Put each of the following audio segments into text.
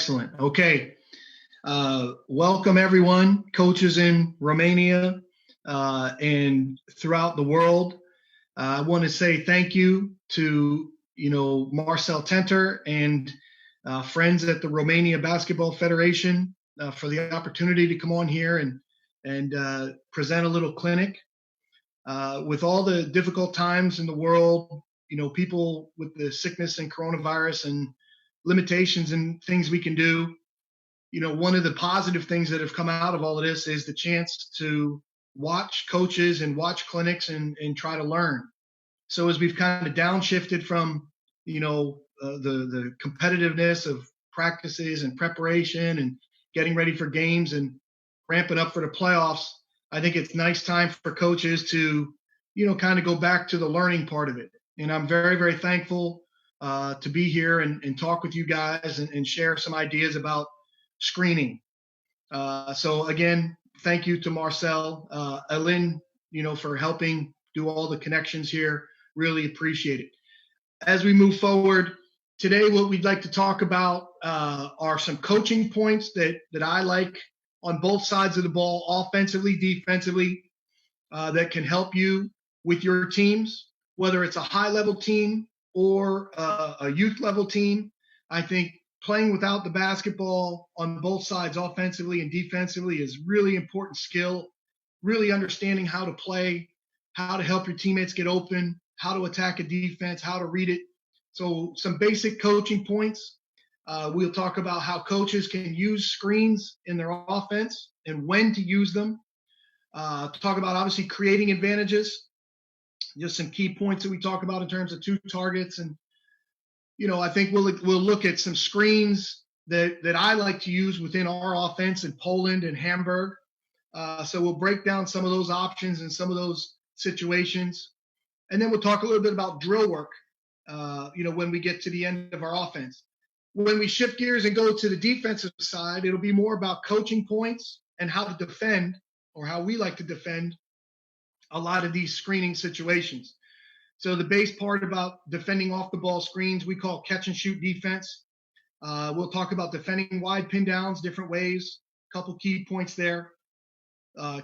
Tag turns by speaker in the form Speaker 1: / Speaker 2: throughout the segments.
Speaker 1: Excellent. Okay. Welcome everyone, coaches in Romania and throughout the world. I want to say thank you to, Marcel Tenter and friends at the Romania Basketball Federation for the opportunity to come on here and present a little clinic. With all the difficult times in the world, people with the sickness and coronavirus and limitations and things we can do, one of the positive things that have come out of all of this is the chance to watch coaches and watch clinics and try to learn. So as we've kind of downshifted from, the competitiveness of practices and preparation and getting ready for games and ramping up for the playoffs, I think it's nice time for coaches to, kind of go back to the learning part of it. And I'm very, very thankful to be here and talk with you guys and share some ideas about screening. So again, thank you to Marcel, Alin, for helping do all the connections here. Really appreciate it. As we move forward today, what we'd like to talk about are some coaching points that I like on both sides of the ball, offensively, defensively, that can help you with your teams, whether it's a high-level team or a youth-level team. I think playing without the basketball on both sides, offensively and defensively, is really important skill. Really understanding how to play, how to help your teammates get open, how to attack a defense, how to read it. So some basic coaching points. We'll talk about how coaches can use screens in their offense and when to use them. Talk about obviously creating advantages. Just some key points that we talk about in terms of two targets. And I think we'll look at some screens that I like to use within our offense in Poland and Hamburg. So we'll break down some of those options and some of those situations. And then we'll talk a little bit about drill work, when we get to the end of our offense. When we shift gears and go to the defensive side, it'll be more about coaching points and how to defend, or how we like to defend a lot of these screening situations. So the base part about defending off the ball screens, we call catch and shoot defense. We'll talk about defending wide pin downs, different ways, a couple key points there.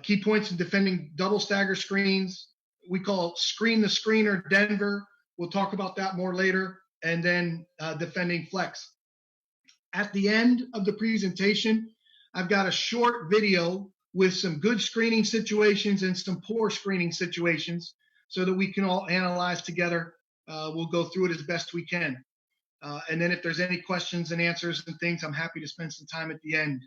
Speaker 1: Key points in defending double stagger screens. We call screen the screener Denver. We'll talk about that more later. And then defending flex. At the end of the presentation, I've got a short video with some good screening situations and some poor screening situations so that we can all analyze together. We'll go through it as best we can. And then if there's any questions and answers and things, I'm happy to spend some time at the end.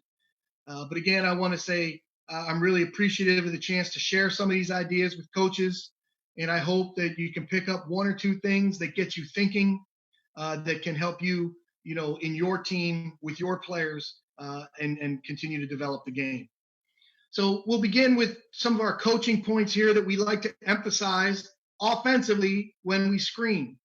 Speaker 1: But again, I want to say I'm really appreciative of the chance to share some of these ideas with coaches. And I hope that you can pick up one or two things that get you thinking, that can help you, in your team with your players, and continue to develop the game. So we'll begin with some of our coaching points here that we like to emphasize offensively when we screen.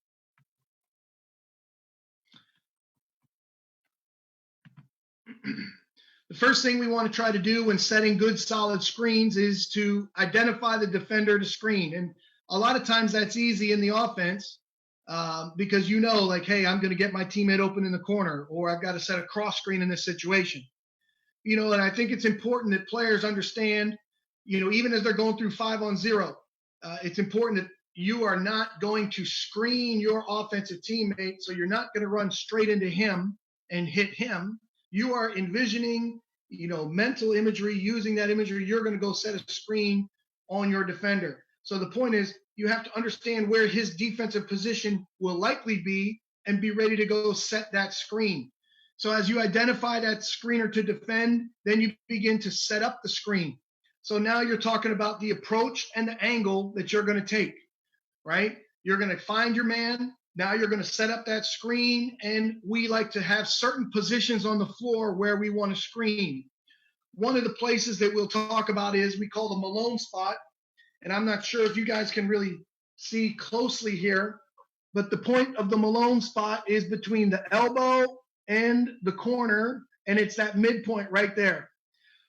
Speaker 1: The first thing we want to try to do when setting good, solid screens is to identify the defender to screen. And a lot of times that's easy in the offense because hey, I'm going to get my teammate open in the corner, or I've got to set a cross screen in this situation. And I think it's important that players understand, even as they're going through 5-on-0, it's important that you are not going to screen your offensive teammate, so you're not going to run straight into him and hit him. You are envisioning, mental imagery, using that imagery. You're going to go set a screen on your defender. So the point is, you have to understand where his defensive position will likely be and be ready to go set that screen. So as you identify that screener to defend, then you begin to set up the screen. So now you're talking about the approach and the angle that you're going to take, right? You're going to find your man. Now you're going to set up that screen, and we like to have certain positions on the floor where we want to screen. One of the places that we'll talk about is we call the Malone spot, and I'm not sure if you guys can really see closely here, but the point of the Malone spot is between the elbow and the corner, and it's that midpoint right there.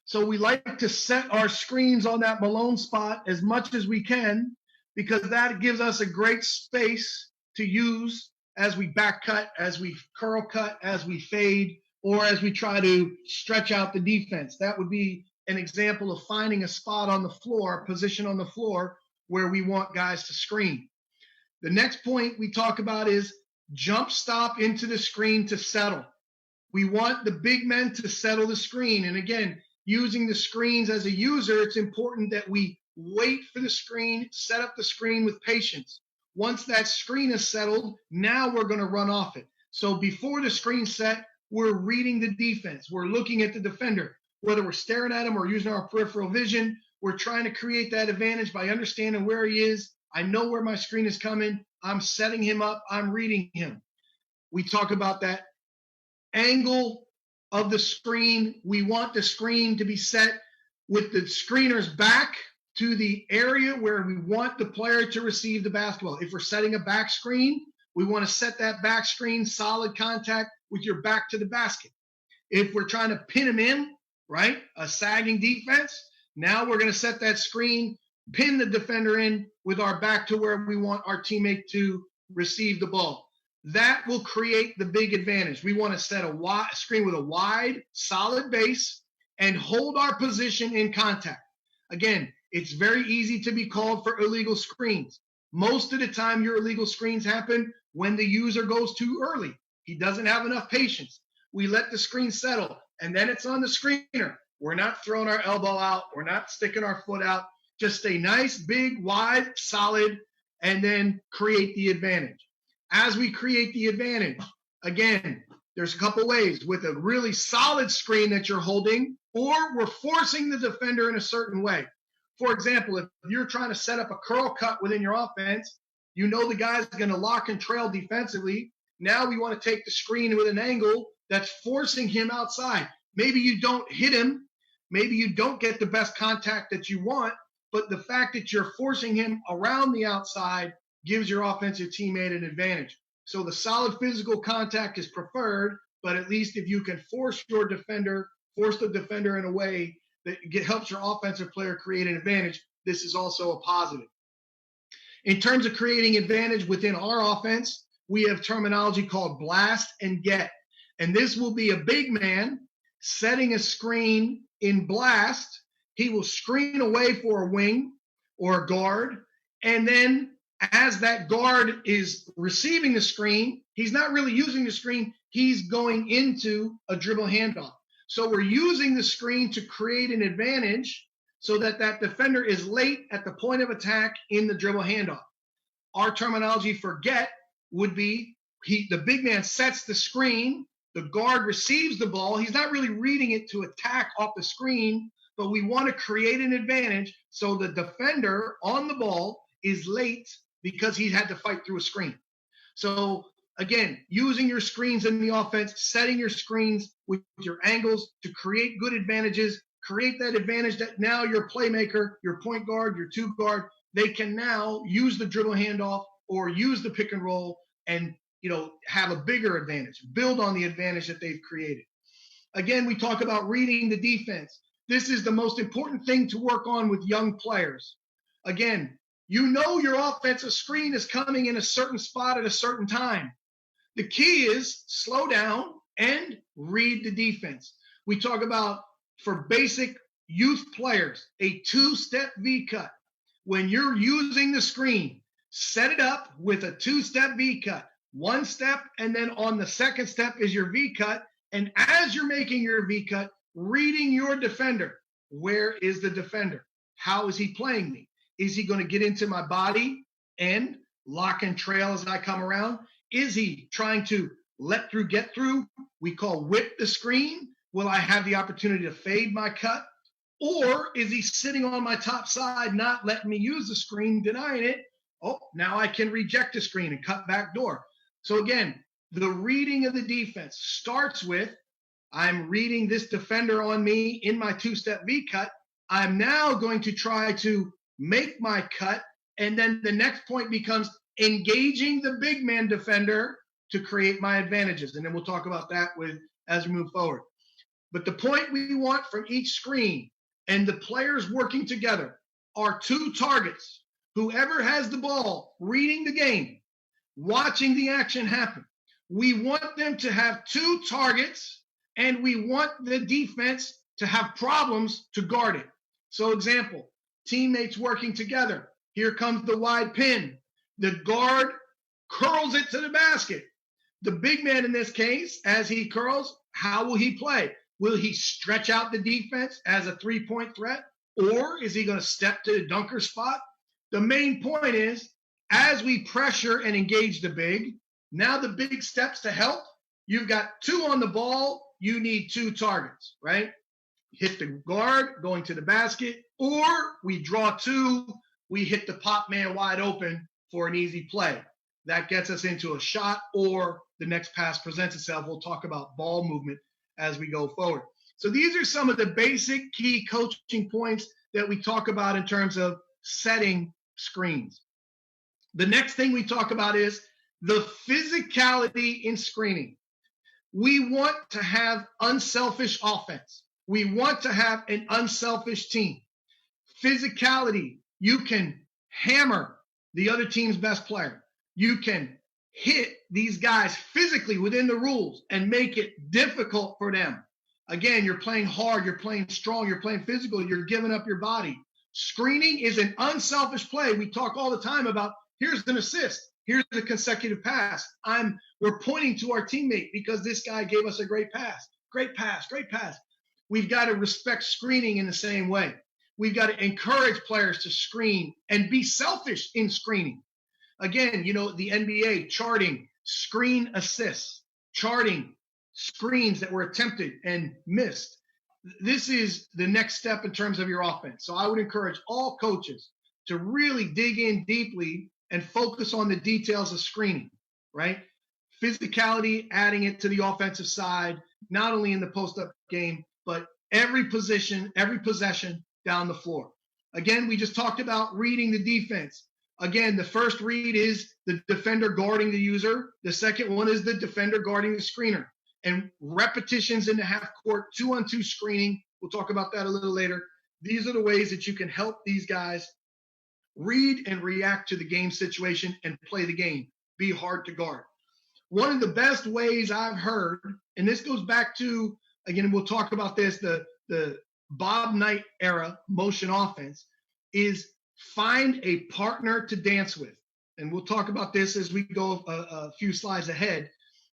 Speaker 1: So we like to set our screens on that Malone spot as much as we can, because that gives us a great space to use as we back cut, as we curl cut, as we fade, or as we try to stretch out the defense. That would be an example of finding a spot on the floor, a position on the floor where we want guys to screen. The next point we talk about is jump stop into the screen to settle. We want the big men to settle the screen. And again, using the screens as a user, it's important that we wait for the screen, set up the screen with patience. Once that screen is settled, now we're going to run off it. So before the screen's set, we're reading the defense. We're looking at the defender. Whether we're staring at him or using our peripheral vision, we're trying to create that advantage by understanding where he is. I know where my screen is coming. I'm setting him up. I'm reading him. We talk about that angle of the screen. We want the screen to be set with the screener's back to the area where we want the player to receive the basketball. If we're setting a back screen, we want to set that back screen solid contact with your back to the basket. If we're trying to pin him in, right, a sagging defense, now we're going to set that screen, pin the defender in with our back to where we want our teammate to receive the ball. That will create the big advantage. We want to set a wide screen with a wide, solid base and hold our position in contact. Again, it's very easy to be called for illegal screens. Most of the time, your illegal screens happen when the user goes too early. He doesn't have enough patience. We let the screen settle, and then it's on the screener. We're not throwing our elbow out. We're not sticking our foot out. Just stay nice, big, wide, solid, and then create the advantage. As we create the advantage, again, there's a couple ways. With a really solid screen that you're holding, or we're forcing the defender in a certain way. For example, if you're trying to set up a curl cut within your offense, you know the guy's going to lock and trail defensively. Now we want to take the screen with an angle that's forcing him outside. Maybe you don't hit him. Maybe you don't get the best contact that you want, but the fact that you're forcing him around the outside gives your offensive teammate an advantage. So the solid physical contact is preferred, but at least if you can force the defender in a way that helps your offensive player create an advantage, this is also a positive. In terms of creating advantage within our offense, we have terminology called blast and get. And this will be a big man setting a screen in blast. He will screen away for a wing or a guard. And then as that guard is receiving the screen, he's not really using the screen. He's going into a dribble handoff. So we're using the screen to create an advantage so that that defender is late at the point of attack in the dribble handoff. Our terminology for get would be the big man sets the screen, the guard receives the ball. He's not really reading it to attack off the screen, but we want to create an advantage so the defender on the ball is late because he had to fight through a screen. So again, using your screens in the offense, setting your screens with your angles to create good advantages, create that advantage that now your playmaker, your point guard, your two guard, they can now use the dribble handoff or use the pick and roll and have a bigger advantage, build on the advantage that they've created. Again, we talk about reading the defense. This is the most important thing to work on with young players. Again, your offensive screen is coming in a certain spot at a certain time. The key is slow down and read the defense. We talk about, for basic youth players, a two-step V-cut. When you're using the screen, set it up with a two-step V-cut. One step, and then on the second step is your V-cut. And as you're making your V-cut, reading your defender. Where is the defender? How is he playing me? Is he going to get into my body and lock and trail as I come around? Is he trying to get through? We call whip the screen. Will I have the opportunity to fade my cut? Or is he sitting on my top side, not letting me use the screen, denying it? Oh, now I can reject the screen and cut back door. So again, the reading of the defense starts with, I'm reading this defender on me in my two-step V-cut. I'm now going to try to make my cut. And then the next point becomes engaging the big man defender to create my advantages. And then we'll talk about that as we move forward. But the point we want from each screen and the players working together are two targets. Whoever has the ball, reading the game, watching the action happen. We want them to have two targets and we want the defense to have problems to guard it. So example, teammates working together. Here comes the wide pin. The guard curls it to the basket. The big man in this case, as he curls, how will he play? Will he stretch out the defense as a three-point threat? Or is he going to step to the dunker spot? The main point is, as we pressure and engage the big, now the big steps to help. You've got two on the ball. You need two targets, right? Hit the guard going to the basket, or we draw two. We hit the pop man wide open for an easy play. That gets us into a shot, or the next pass presents itself. We'll talk about ball movement as we go forward. So these are some of the basic key coaching points that we talk about in terms of setting screens. The next thing we talk about is the physicality in screening. We want to have unselfish offense. We want to have an unselfish team. Physicality, you can hammer the other team's best player. You can hit these guys physically within the rules and make it difficult for them. Again, you're playing hard, you're playing strong, you're playing physical, you're giving up your body. Screening is an unselfish play. We talk all the time about here's an assist, here's a consecutive pass. We're pointing to our teammate because this guy gave us a great pass. Great pass, great pass. We've got to respect screening in the same way. We've got to encourage players to screen and be selfish in screening. Again, the NBA charting screen assists, charting screens that were attempted and missed. This is the next step in terms of your offense. So I would encourage all coaches to really dig in deeply and focus on the details of screening, right? Physicality, adding it to the offensive side, not only in the post-up game, but every position, every possession down the floor. Again, we just talked about reading the defense. Again, the first read is the defender guarding the user. The second one is the defender guarding the screener. And repetitions in the half court, 2-on-2 screening. We'll talk about that a little later. These are the ways that you can help these guys read and react to the game situation and play the game. Be hard to guard. One of the best ways I've heard, and this goes back to, again, we'll talk about this, the Bob Knight era motion offense, is find a partner to dance with. And we'll talk about this as we go a few slides ahead.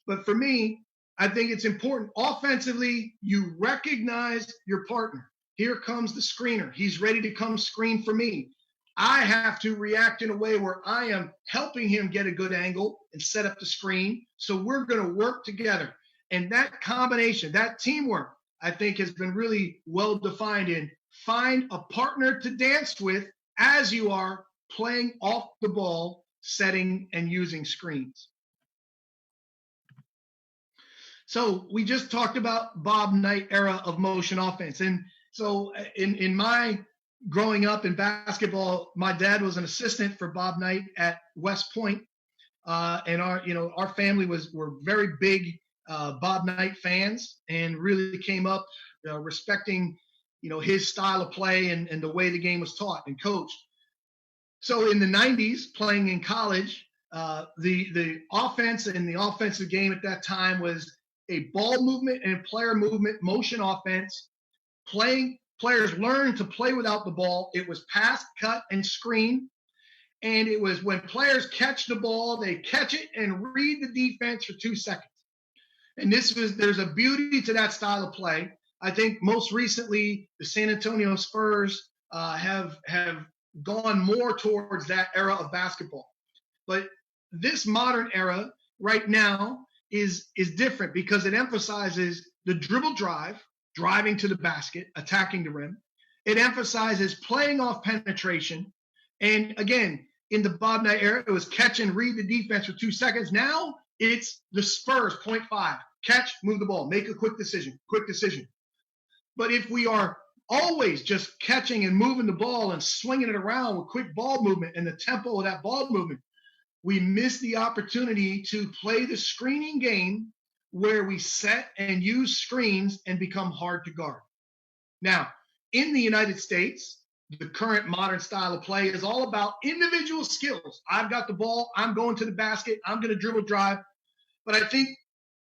Speaker 1: But for me, I think it's important. Offensively, you recognize your partner. Here comes the screener. He's ready to come screen for me. I have to react in a way where I am helping him get a good angle and set up the screen. So we're going to work together. And that combination, that teamwork, I think has been really well defined in find a partner to dance with as you are playing off the ball, setting and using screens. So we just talked about Bob Knight era of motion offense. And so in my growing up in basketball, my dad was an assistant for Bob Knight at West Point. And our family were very big Bob Knight fans and really came up respecting, his style of play and the way the game was taught and coached. So in the 90s, playing in college, the offense and the offensive game at that time was a ball movement and player movement motion offense. Players learned to play without the ball. It was pass, cut, and screen. And it was when players catch the ball, they catch it and read the defense for 2 seconds. And there's a beauty to that style of play. I think most recently the San Antonio Spurs have gone more towards that era of basketball. But this modern era right now is different because it emphasizes the dribble drive, driving to the basket, attacking the rim. It emphasizes playing off penetration. And again, in the Bob Knight era, it was catch and read the defense for 2 seconds. Now it's the Spurs, 0.5. Catch, move the ball, make a quick decision. But if we are always just catching and moving the ball and swinging it around with quick ball movement and the tempo of that ball movement, we miss the opportunity to play the screening game where we set and use screens and become hard to guard. Now, in the United States, the current modern style of play is all about individual skills. I've got the ball. I'm going to the basket. I'm going to dribble drive. But I think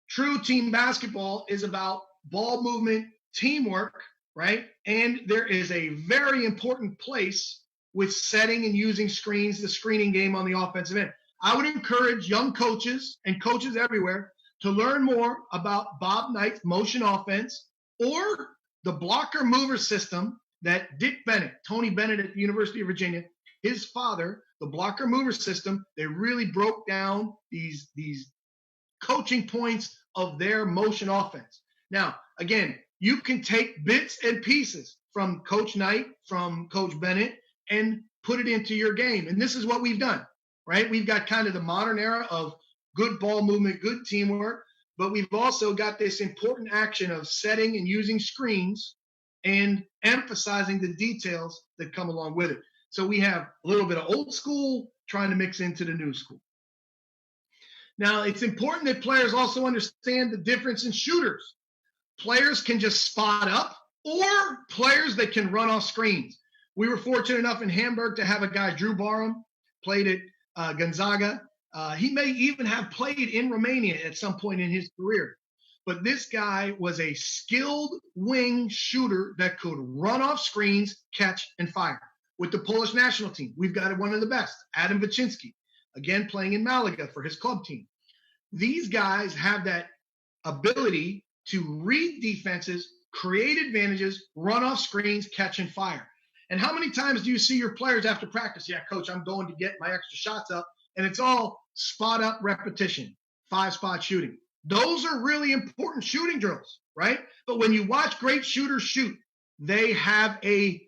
Speaker 1: true team basketball is about ball movement, teamwork, right? And there is a very important place with setting and using screens, the screening game on the offensive end. I would encourage young coaches and coaches everywhere to learn more about Bob Knight's motion offense or the blocker mover system that Dick Bennett, Tony Bennett at the University of Virginia, his father, the blocker mover system, they really broke down these coaching points of their motion offense. Now, again, you can take bits and pieces from Coach Knight, from Coach Bennett, and put it into your game. And this is what we've done, right? We've got kind of the modern era of good ball movement, good teamwork, but we've also got this important action of setting and using screens and emphasizing the details that come along with it. So we have a little bit of old school trying to mix into the new school. Now, it's important that players also understand the difference in shooters. Players can just spot up or players that can run off screens. We were fortunate enough in Hamburg to have a guy, Drew Barham, played at Gonzaga. He may even have played in Romania at some point in his career. But this guy was a skilled wing shooter that could run off screens, catch, and fire. With the Polish national team, we've got one of the best, Adam Wyszynski, again playing in Malaga for his club team. These guys have that ability to read defenses, create advantages, run off screens, catch, and fire. And how many times do you see your players after practice? Yeah, coach, I'm going to get my extra shots up. And it's all spot up repetition, 5-spot shooting. Those are really important shooting drills, right? But when you watch great shooters shoot, they have a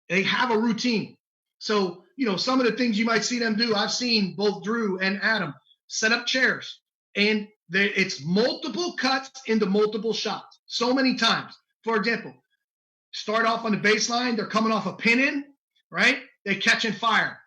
Speaker 1: routine. So, some of the things you might see them do, I've seen both Drew and Adam set up chairs, and it's multiple cuts into multiple shots so many times. For example, start off on the baseline, they're coming off a pin in, right? They catch and fire.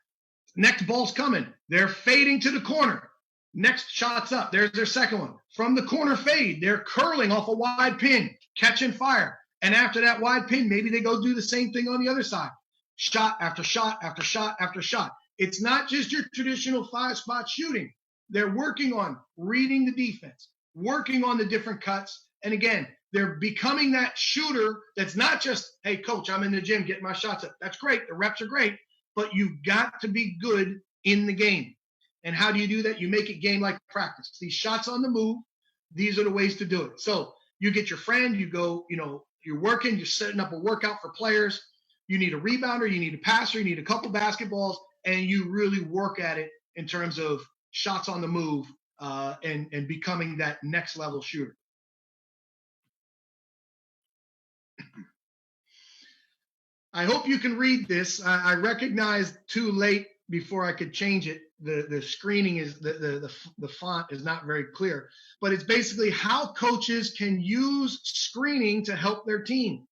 Speaker 1: Next ball's coming. They're fading to the corner. Next shot's up. There's their second one. From the corner fade, they're curling off a wide pin, catch and fire. And after that wide pin, maybe they go do the same thing on the other side. Shot after shot after shot after shot. It's not just your traditional 5-spot shooting. They're working on reading the defense, working on the different cuts. And again, they're becoming that shooter that's not just, hey, coach, I'm in the gym getting my shots up. That's great. The reps are great. But you've got to be good in the game. And how do you do that? You make it game like practice. These shots on the move, these are the ways to do it. So you get your friend, you go, you're working, you're setting up a workout for players. You need a rebounder, you need a passer, you need a couple basketballs, and you really work at it in terms of shots on the move and becoming that next level shooter. I hope you can read this. I recognized too late before I could change it. The screening is the font is not very clear, but it's basically how coaches can use screening to help their team.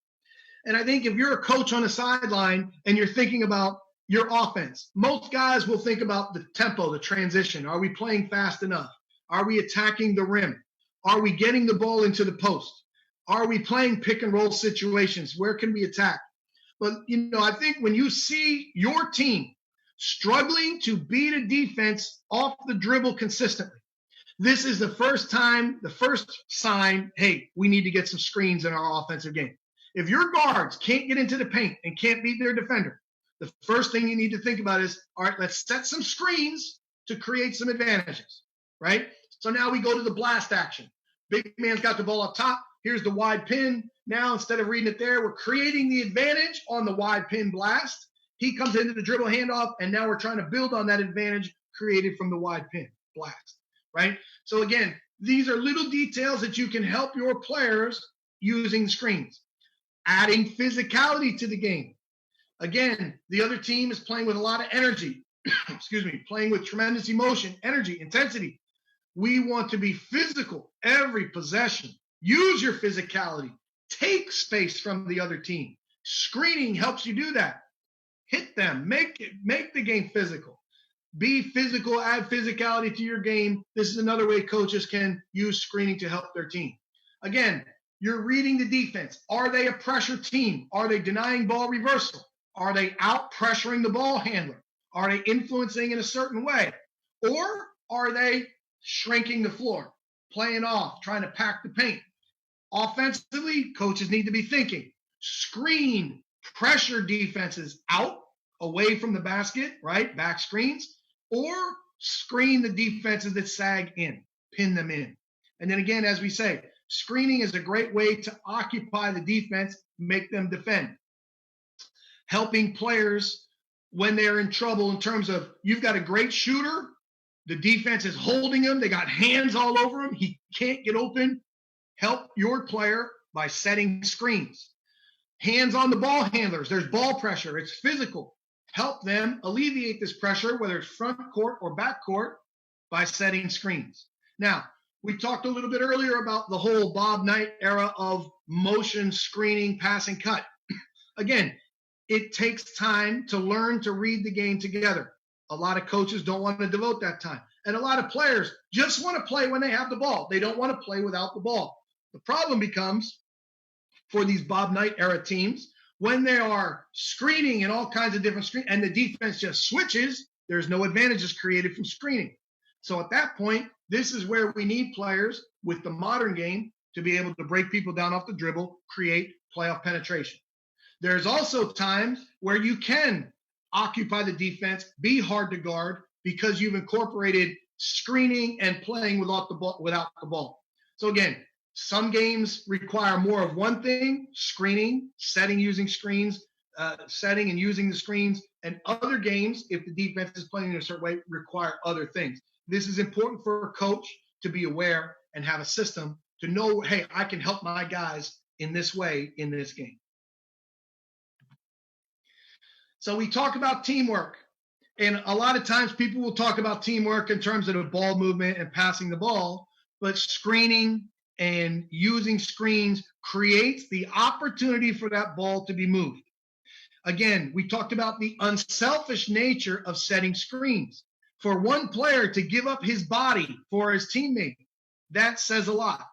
Speaker 1: And I think if you're a coach on the sideline and you're thinking about your offense, most guys will think about the tempo, the transition. Are we playing fast enough? Are we attacking the rim? Are we getting the ball into the post? Are we playing pick and roll situations? Where can we attack? But, I think when you see your team struggling to beat a defense off the dribble consistently, this is the first sign, hey, we need to get some screens in our offensive game. If your guards can't get into the paint and can't beat their defender, the first thing you need to think about is, all right, let's set some screens to create some advantages, right? So now we go to the blast action. Big man's got the ball up top. Here's the wide pin. Now, instead of reading it there, we're creating the advantage on the wide pin blast. He comes into the dribble handoff, and now we're trying to build on that advantage created from the wide pin blast, right? So again, these are little details that you can help your players using screens. Adding physicality to the game. Again, the other team is playing with a lot of energy, playing with tremendous emotion, energy, intensity. We want to be physical every possession. Use your physicality. Take space from the other team. Screening helps you do that. Hit them. Make the game physical. Be physical. Add physicality to your game. This is another way coaches can use screening to help their team. Again, you're reading the defense. Are they a pressure team? Are they denying ball reversal? Are they out pressuring the ball handler? Are they influencing in a certain way? Or are they shrinking the floor, playing off, trying to pack the paint? Offensively, coaches need to be thinking, screen, pressure defenses out, away from the basket, right? Back screens, or screen the defenses that sag in, pin them in. And then again, as we say, screening is a great way to occupy the defense, make them defend. Helping players when they're in trouble in terms of you've got a great shooter, the defense is holding him, they got hands all over him, he can't get open. Help your player by setting screens. Hands on the ball handlers, there's ball pressure, it's physical. Help them alleviate this pressure, whether it's front court or back court, by setting screens. Now, we talked a little bit earlier about the whole Bob Knight era of motion screening, pass and cut. Again, it takes time to learn to read the game together. A lot of coaches don't want to devote that time. And a lot of players just want to play when they have the ball. They don't want to play without the ball. The problem becomes for these Bob Knight era teams, when they are screening and all kinds of different screens and the defense just switches, there's no advantages created from screening. So at that point, this is where we need players with the modern game to be able to break people down off the dribble, create playoff penetration. There's also times where you can occupy the defense, be hard to guard because you've incorporated screening and playing without the ball. So again, some games require more of one thing, screening, setting using screens, setting and using the screens, and other games, if the defense is playing in a certain way, require other things. This is important for a coach to be aware and have a system to know, hey, I can help my guys in this way in this game. So we talk about teamwork, and a lot of times people will talk about teamwork in terms of the ball movement and passing the ball, but screening and using screens creates the opportunity for that ball to be moved. Again, we talked about the unselfish nature of setting screens. For one player to give up his body for his teammate, that says a lot.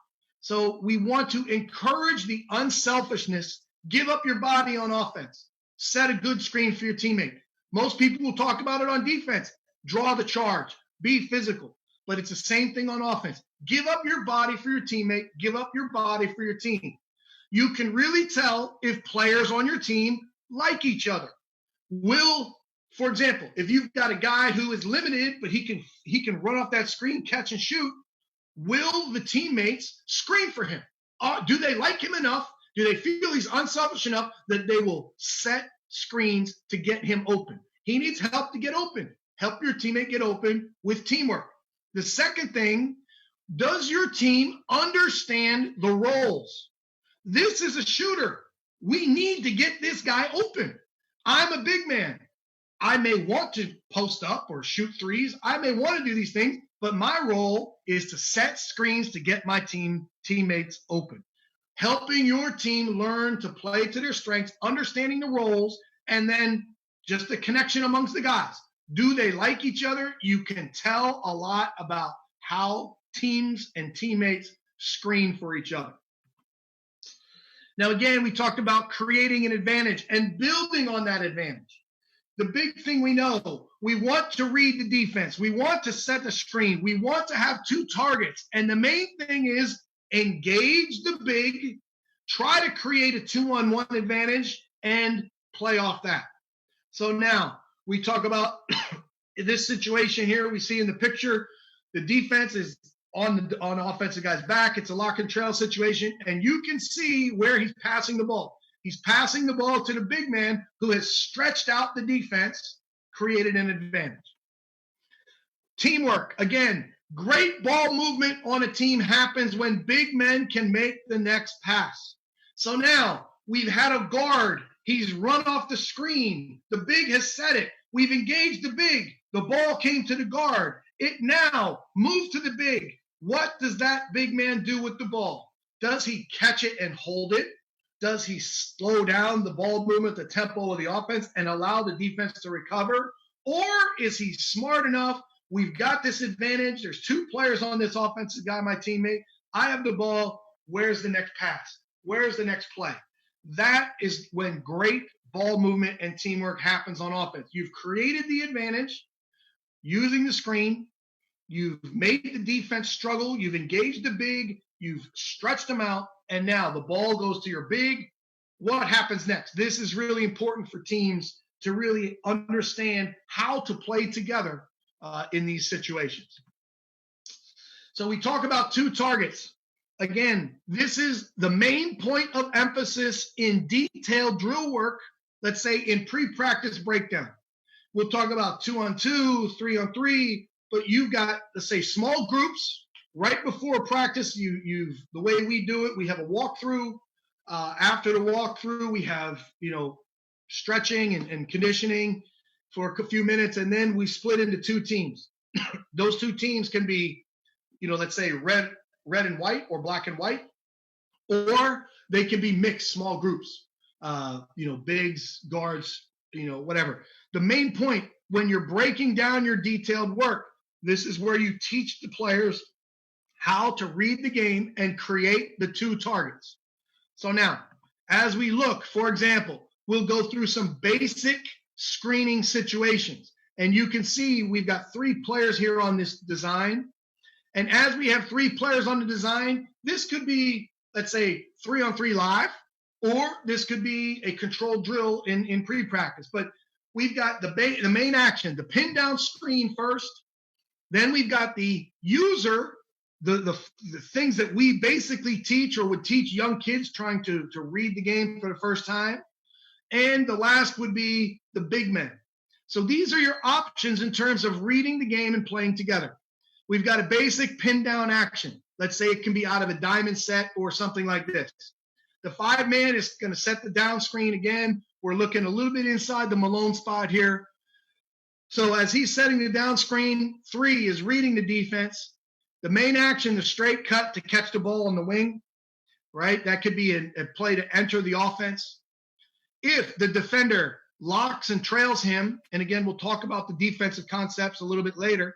Speaker 1: So we want to encourage the unselfishness. Give up your body on offense. Set a good screen for your teammate. Most people will talk about it on defense. Draw the charge. Be physical. But it's the same thing on offense. Give up your body for your teammate. Give up your body for your team. You can really tell if players on your team like each other. For example, if you've got a guy who is limited, but he can run off that screen, catch and shoot, will the teammates screen for him? Do they like him enough? Do they feel he's unselfish enough that they will set screens to get him open? He needs help to get open. Help your teammate get open with teamwork. The second thing, does your team understand the roles? This is a shooter. We need to get this guy open. I'm a big man. I may want to post up or shoot threes. I may want to do these things, but my role is to set screens to get my teammates open. Helping your team learn to play to their strengths, understanding the roles, and then just the connection amongst the guys. Do they like each other? You can tell a lot about how teams and teammates screen for each other. Now, again, we talked about creating an advantage and building on that advantage. The big thing we know, we want to read the defense. We want to set the screen. We want to have two targets. And the main thing is engage the big, try to create a 2-on-1 advantage, and play off that. So now we talk about this situation here. We see in the picture, the defense is on the offensive guy's back. It's a lock and trail situation, and you can see where he's passing the ball. He's passing the ball to the big man who has stretched out the defense, created an advantage. Teamwork, again, great ball movement on a team happens when big men can make the next pass. So now we've had a guard. He's run off the screen. The big has set it. We've engaged the big. The ball came to the guard. It now moved to the big. What does that big man do with the ball? Does he catch it and hold it? Does he slow down the ball movement, the tempo of the offense, and allow the defense to recover? Or is he smart enough? We've got this advantage. There's two players on this offensive guy, my teammate. I have the ball. Where's the next pass? Where's the next play? That is when great ball movement and teamwork happens on offense. You've created the advantage using the screen. You've made the defense struggle. You've engaged the big. you've stretched them out, and now the ball goes to your big. What happens next? This is really important for teams to really understand how to play together in these situations. So we talk about two targets. Again, this is the main point of emphasis in detailed drill work, let's say in pre-practice breakdown. We'll talk about 2-on-2, 3-on-3, but you've got, let's say, small groups right before practice. The way we do it, we have a walkthrough. After the walkthrough, we have, stretching and conditioning for a few minutes, and then we split into two teams. Those two teams can be, let's say red and white or black and white, or they can be mixed small groups, bigs, guards, whatever. The main point when you're breaking down your detailed work, this is where you teach the players how to read the game and create the two targets. So now, as we look, for example, we'll go through some basic screening situations. And you can see we've got 3 players here on this design. And as we have 3 players on the design, this could be, let's say, 3-on-3 live, or this could be a controlled drill in pre-practice. But we've got the main action, the pin down screen first. Then we've got the user, the things that we basically teach or would teach young kids trying to read the game for the first time. And the last would be the big men. So these are your options in terms of reading the game and playing together. We've got a basic pin down action. Let's say it can be out of a diamond set or something like this. The 5-man is going to set the down screen again. We're looking a little bit inside the Malone spot here. So as he's setting the down screen, 3 is reading the defense. The main action, the straight cut to catch the ball on the wing, right? That could be a play to enter the offense. If the defender locks and trails him, and again, we'll talk about the defensive concepts a little bit later,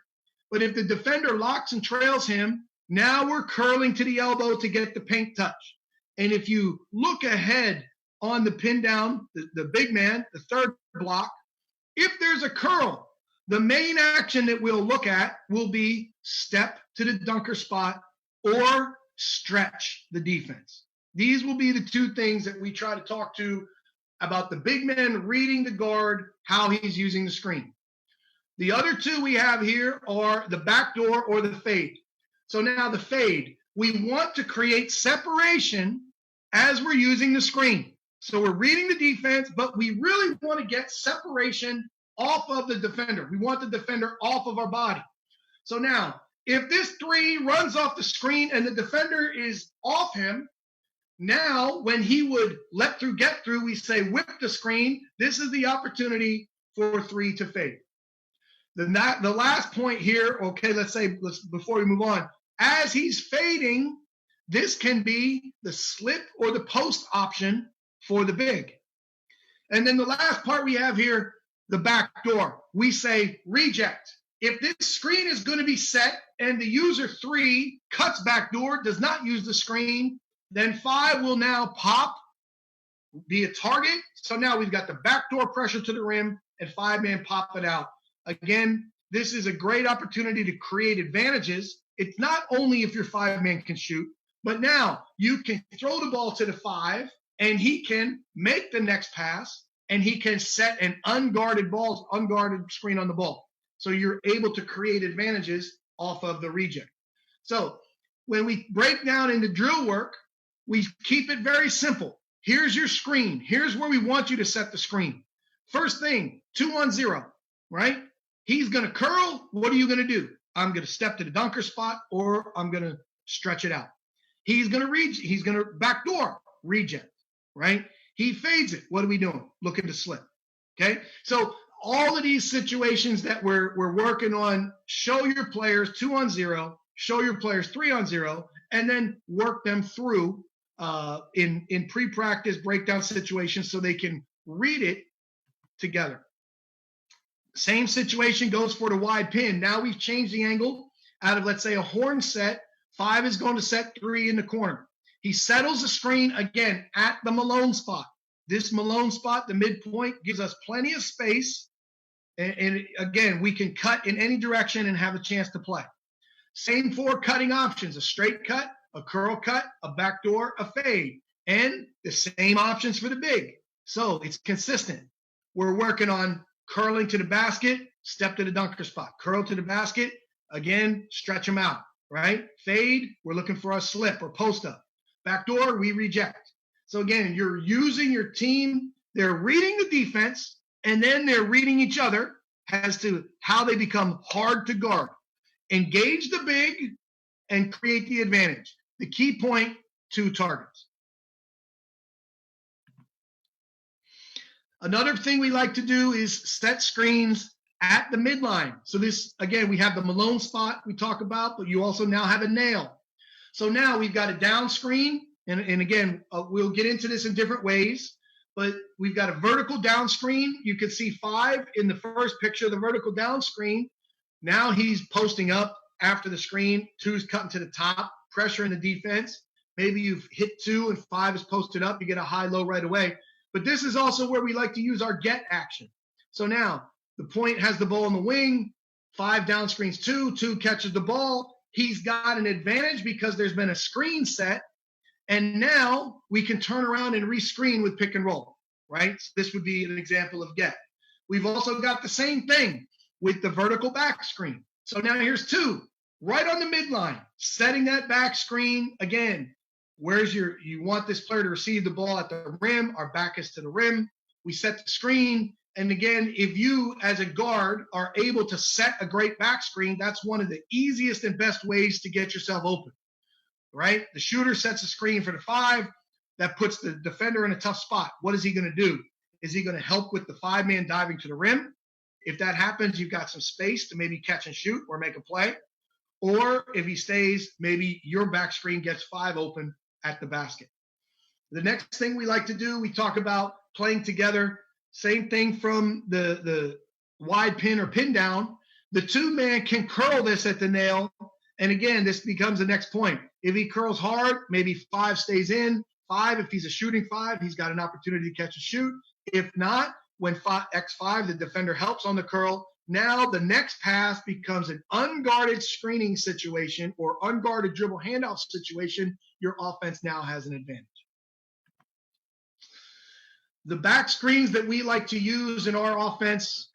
Speaker 1: but if the defender locks and trails him, now we're curling to the elbow to get the paint touch. And if you look ahead on the pin down, the big man, the third block, if there's a curl, the main action that we'll look at will be step to the dunker spot or stretch the defense. These will be the 2 things that we try to talk to about the big man reading the guard, how he's using the screen. The other 2 we have here are the backdoor or the fade. So now the fade, we want to create separation as we're using the screen. So we're reading the defense, but we really want to get separation off of the defender. We want the defender off of our body. So now, if this 3 runs off the screen and the defender is off him, now when he would let through, get through, we say whip the screen. This is the opportunity for 3 to fade. The last point here, okay, before we move on, as he's fading, this can be the slip or the post option for the big. And then the last part we have here, the back door. We say reject. If this screen is going to be set and the user 3 cuts back door, does not use the screen, then 5 will now pop, be a target. So now we've got the backdoor pressure to the rim and 5-man pop it out. Again, this is a great opportunity to create advantages. It's not only if your 5-man can shoot, but now you can throw the ball to the 5 and he can make the next pass and he can set an unguarded screen on the ball. So you're able to create advantages off of the reject. So when we break down into drill work, we keep it very simple. Here's your screen. Here's where we want you to set the screen. First thing, 2-on-0, right? He's going to curl. What are you going to do? I'm going to step to the dunker spot or I'm going to stretch it out. He's going to backdoor reject, right? He fades it. What are we doing? Looking to slip. Okay. So all of these situations that we're working on, show your players 2-on-0, show your players 3-on-0, and then work them through in pre-practice breakdown situations so they can read it together. Same situation goes for the wide pin. Now we've changed the angle out of, let's say, a horn set. 5 is going to set 3 in the corner. He settles the screen again at the Malone spot. This Malone spot, the midpoint, gives us plenty of space. And again, we can cut in any direction and have a chance to play. Same for cutting options, a straight cut a curl cut, a backdoor, a fade, and the same options for the big. So it's consistent. We're working on curling to the basket, step to the dunker spot, curl to the basket, again, stretch them out, right? Fade, we're looking for a slip or post up. Backdoor, we reject. So again, you're using your team, they're reading the defense, and then they're reading each other as to how they become hard to guard. Engage the big and create the advantage. The key point, 2 targets. Another thing we like to do is set screens at the midline. So this, again, we have the Malone spot we talk about, but you also now have a nail. So now we've got a down screen, and again, we'll get into this in different ways, but we've got a vertical down screen. You can see 5 in the first picture, the vertical down screen. Now he's posting up after the screen. 2's cutting to the top, pressure in the defense. Maybe you've hit 2 and 5 is posted up. You get a high-low right away. But this is also where we like to use our get action. So now the point has the ball in the wing, 5 down screens 2, 2 catches the ball. He's got an advantage because there's been a screen set. And now we can turn around and rescreen with pick and roll, right? So this would be an example of get. We've also got the same thing with the vertical back screen. So now here's 2, right on the midline, setting that back screen again. You want this player to receive the ball at the rim, our back is to the rim. We set the screen. And again, if you as a guard are able to set a great back screen, that's one of the easiest and best ways to get yourself open, right? The shooter sets a screen for the 5. That puts the defender in a tough spot. What is he going to do? Is he going to help with the 5-man diving to the rim? If that happens, you've got some space to maybe catch and shoot or make a play. Or if he stays, maybe your back screen gets 5 open at the basket. The next thing we like to do, we talk about playing together. Same thing from the wide pin or pin down. The 2-man can curl this at the nail. And again, this becomes the next point. If he curls hard, maybe 5 stays in. 5, if he's a shooting 5, he's got an opportunity to catch and shoot. If not, when X5, the defender helps on the curl, now the next pass becomes an unguarded screening situation or unguarded dribble handoff situation. Your offense now has an advantage. The back screens that we like to use in our offense,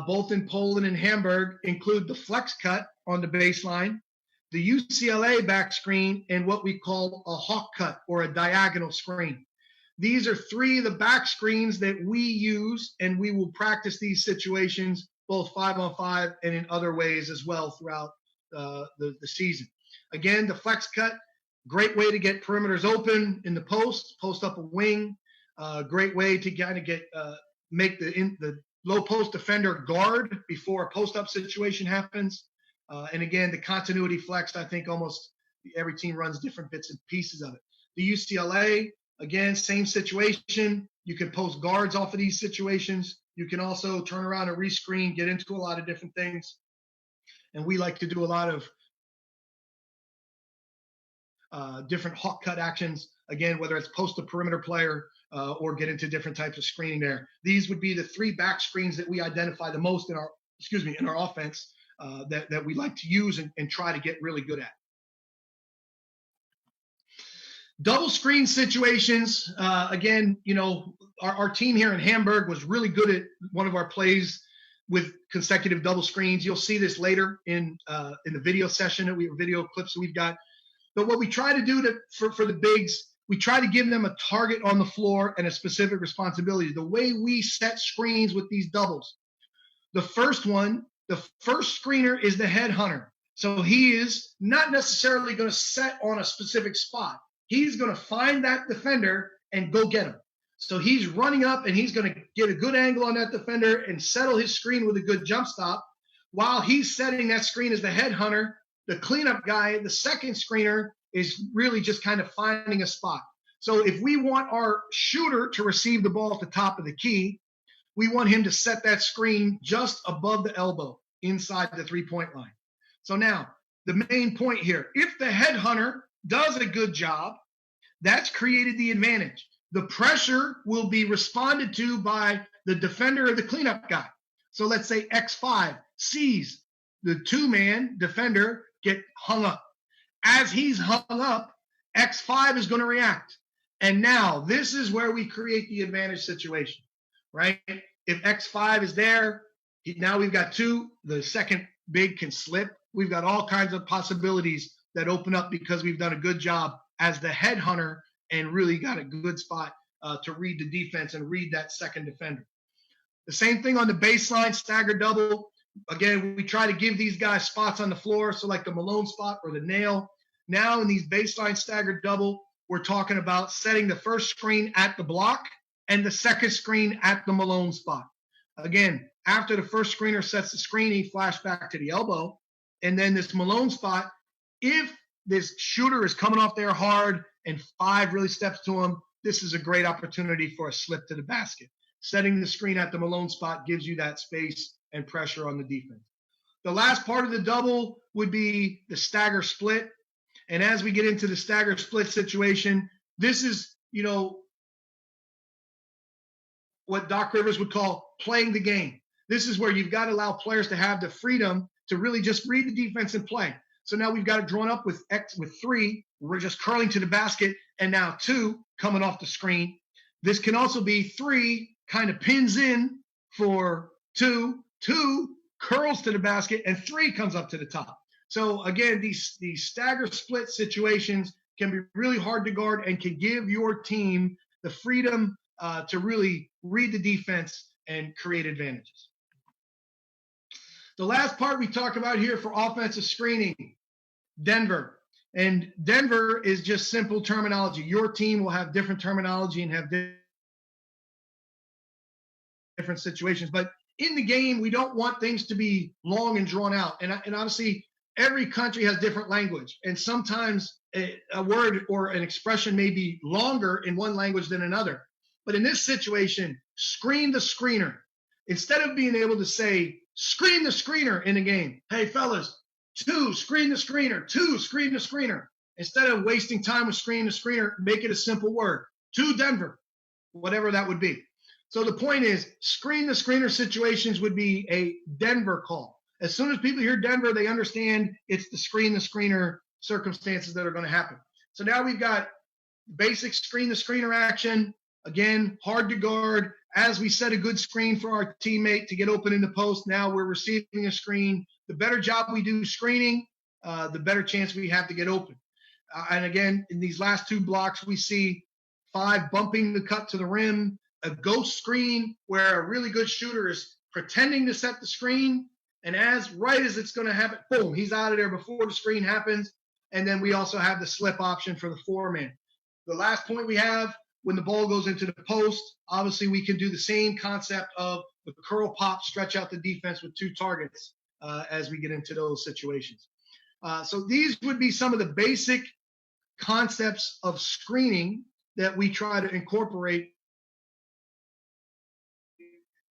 Speaker 1: both in Poland and Hamburg, include the flex cut on the baseline, the UCLA back screen, and what we call a hawk cut or a diagonal screen. These are 3 of the back screens that we use, and we will practice these situations both 5-on-5 and in other ways as well throughout the season. Again, the flex cut, great way to get perimeters open in the post up a wing. Great way to kind of make the low post defender guard before a post up situation happens. And again, the continuity flex, I think almost every team runs different bits and pieces of it. The UCLA, again, same situation. You can post guards off of these situations. You can also turn around and rescreen, get into a lot of different things. And we like to do a lot of different hawk cut actions. Again, whether it's post a perimeter player or get into different types of screening there. These would be the 3 back screens that we identify the most in our offense that we like to use and try to get really good at. Double screen situations, again, our team here in Hamburg was really good at one of our plays with consecutive double screens. You'll see this later in the video session video clips that we've got. But what we try to do for the bigs, we try to give them a target on the floor and a specific responsibility. The way we set screens with these doubles, the first screener is the headhunter. So he is not necessarily going to set on a specific spot. He's going to find that defender and go get him. So he's running up and he's going to get a good angle on that defender and settle his screen with a good jump stop. While he's setting that screen as the headhunter, the cleanup guy, the second screener, is really just kind of finding a spot. So if we want our shooter to receive the ball at the top of the key, we want him to set that screen just above the elbow inside the 3-point line. So now the main point here, if the headhunter does a good job, that's created the advantage. The pressure will be responded to by the defender or the cleanup guy. So let's say X5 sees the 2-man defender get hung up. As he's hung up, X5 is going to react. And now this is where we create the advantage situation, right? If X5 is there, now we've got 2. The second big can slip. We've got all kinds of possibilities that open up because we've done a good job as the headhunter and really got a good spot to read the defense and read that second defender. The same thing on the baseline, stagger double. Again, we try to give these guys spots on the floor, so like the Malone spot or the nail. Now in these baseline staggered double, we're talking about setting the first screen at the block and the second screen at the Malone spot. Again, after the first screener sets the screen, he flash back to the elbow. And then this Malone spot, if this shooter is coming off there hard and 5 really steps to him, this is a great opportunity for a slip to the basket. Setting the screen at the Malone spot gives you that space and pressure on the defense. The last part of the double would be the stagger split. And as we get into the stagger split situation, this is, what Doc Rivers would call playing the game. This is where you've got to allow players to have the freedom to really just read the defense and play. So now we've got it drawn up with 3. We're just curling to the basket, and now 2 coming off the screen. This can also be 3 kind of pins in for 2 curls to the basket, and 3 comes up to the top. So again, these stagger split situations can be really hard to guard and can give your team the freedom to really read the defense and create advantages. The last part we talk about here for offensive screening, Denver. And Denver is just simple terminology. Your team will have different terminology and have different situations. But in the game, we don't want things to be long and drawn out. And honestly, every country has different language. And sometimes a word or an expression may be longer in one language than another. But in this situation, screen the screener. Instead of being able to say, screen the screener in a game. Hey, fellas, 2, screen the screener. 2, screen the screener. Instead of wasting time with screen the screener, make it a simple word. 2 Denver, whatever that would be. So the point is, screen the screener situations would be a Denver call. As soon as people hear Denver, they understand it's the screener circumstances that are going to happen. So now we've got basic screen the screener action. Again, hard to guard. As we set a good screen for our teammate to get open in the post, now we're receiving a screen. The better job we do screening, the better chance we have to get open. And again, in these last 2 blocks, we see 5 bumping the cut to the rim, a ghost screen where a really good shooter is pretending to set the screen. And right as it's going to happen, boom, he's out of there before the screen happens. And then we also have the slip option for the 4-man. The last point we have, when the ball goes into the post, obviously we can do the same concept of the curl pop, stretch out the defense with 2 targets as we get into those situations. So these would be some of the basic concepts of screening that we try to incorporate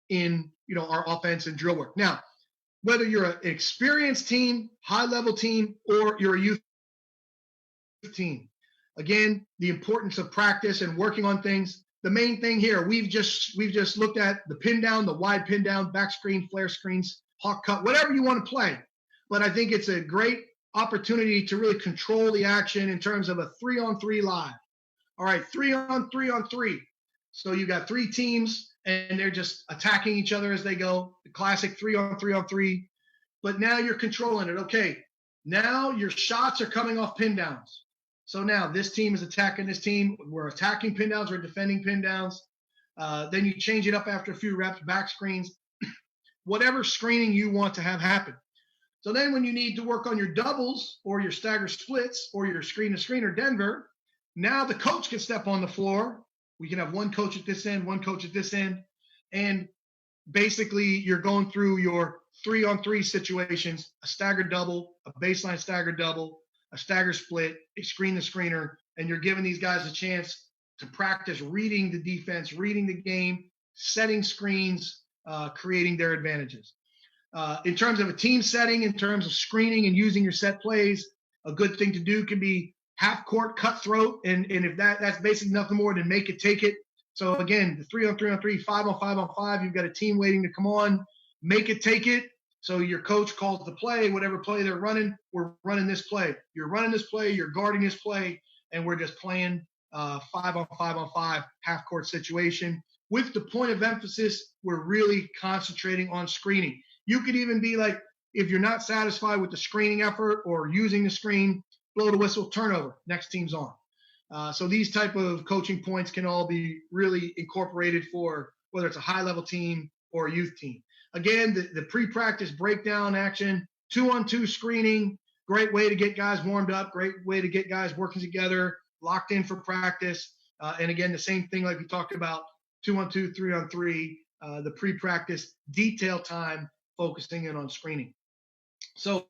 Speaker 1: in our offense and drill work. Now, whether you're an experienced team, high-level team, or you're a youth team, again, the importance of practice and working on things. The main thing here, we've just looked at the pin down, the wide pin down, back screen, flare screens, hawk cut, whatever you want to play. But I think it's a great opportunity to really control the action in terms of a 3-on-3 live. All right, 3-on-3-on-3. So you got 3 teams and they're just attacking each other as they go. The classic 3-on-3-on-3. But now you're controlling it. Okay, now your shots are coming off pin downs. So now this team is attacking this team. We're attacking pin downs. We're defending pin downs. Then you change it up after a few reps, back screens, whatever screening you want to have happen. So then when you need to work on your doubles or your stagger splits or your screen-to-screener Denver, now the coach can step on the floor. We can have one coach at this end, one coach at this end. And basically you're going through your 3-on-3 situations, a stagger double, a baseline stagger double, a stagger split, a screen the screener, and you're giving these guys a chance to practice reading the defense, reading the game, setting screens, creating their advantages. In terms of a team setting, in terms of screening and using your set plays, a good thing to do can be half court cutthroat. And if that's basically nothing more than make it, take it. So again, the 3-on-3-on-3, 5-on-5-on-5, you've got a team waiting to come on, make it, take it. So your coach calls the play, whatever play they're running, we're running this play. You're running this play, you're guarding this play, and we're just playing 5-on-5-on-5 half-court situation. With the point of emphasis, we're really concentrating on screening. You could even be like, if you're not satisfied with the screening effort or using the screen, blow the whistle, turnover, next team's on. So these type of coaching points can all be really incorporated for whether it's a high-level team or a youth team. Again, the pre-practice breakdown action, 2-on-2 screening, great way to get guys warmed up, great way to get guys working together, locked in for practice. And again, the same thing like we talked about, 2-on-2, 3-on-3, the pre-practice detail time, focusing in on screening. So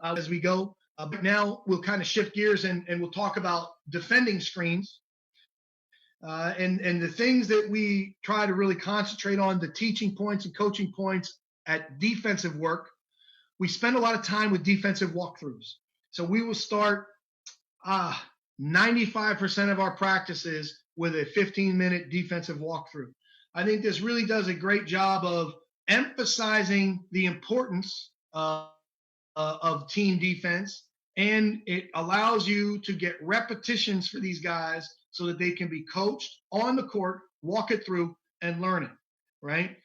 Speaker 1: as we go, but now we'll kind of shift gears and we'll talk about defending screens. And the things that we try to really concentrate on, the teaching points and coaching points at defensive work. We spend a lot of time with defensive walkthroughs. So we will start 95% of our practices with a 15-minute defensive walkthrough. I think this really does a great job of emphasizing the importance of team defense, and it allows you to get repetitions for these guys so that they can be coached on the court, walk it through, and learn it, right?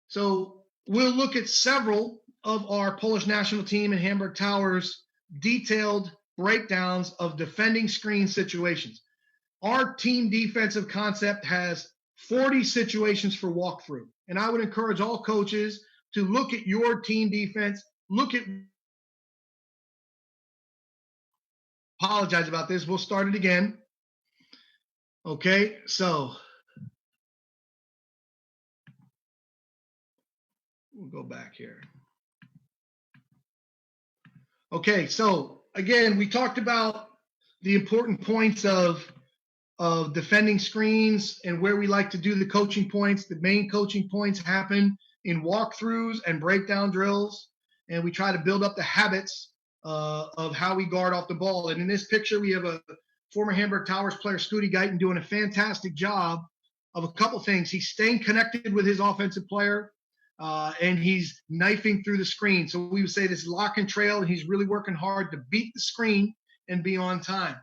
Speaker 1: So we'll look at several of our Polish national team and Hamburg Towers detailed breakdowns of defending screen situations. Our team defensive concept has 40 situations for walkthrough. And I would encourage all coaches to look at your team defense, apologize about this. We'll start it again. Okay, so we'll go back here. Okay, so again, we talked about the important points of defending screens and where we like to do the coaching points. The main coaching points happen in walkthroughs and breakdown drills, and we try to build up the habits of how we guard off the ball. And in this picture, we have a former Hamburg Towers player, Scooty Guyton, doing a fantastic job of a couple things. He's staying connected with his offensive player, and he's knifing through the screen. So we would say this lock and trail, and he's really working hard to beat the screen and be on time.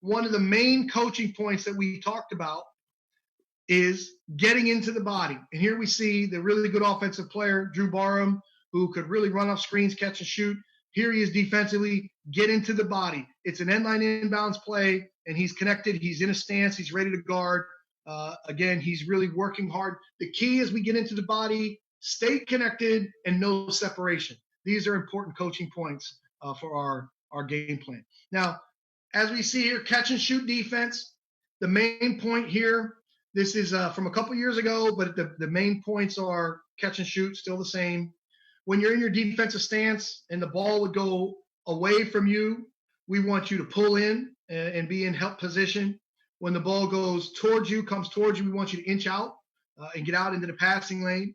Speaker 1: One of the main coaching points that we talked about is getting into the body. And here we see the really good offensive player, Drew Barham, who could really run off screens, catch and shoot. Here he is defensively, get into the body. It's an end line inbounds play, and he's connected. He's in a stance. He's ready to guard. Again, he's really working hard. The key is we get into the body, stay connected, and no separation. These are important coaching points for our game plan. Now, as we see here, catch and shoot defense, the main point here, this is from a couple years ago, but the main points are catch and shoot, still the same. When you're in your defensive stance and the ball would go away from you, we want you to pull in and be in help position. When the ball goes towards you, comes towards you, we want you to inch out and get out into the passing lane.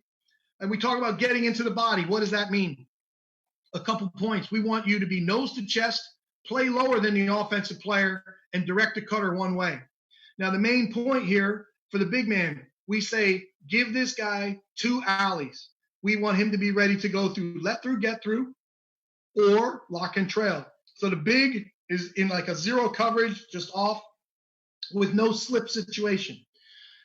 Speaker 1: And we talk about getting into the body. What does that mean? A couple points. We want you to be nose to chest, play lower than the offensive player, and direct the cutter one way. Now, the main point here for the big man, we say give this guy 2 alleys. We want him to be ready to go through let through, get through, or lock and trail. So the big is in like a zero coverage, just off with no slip situation.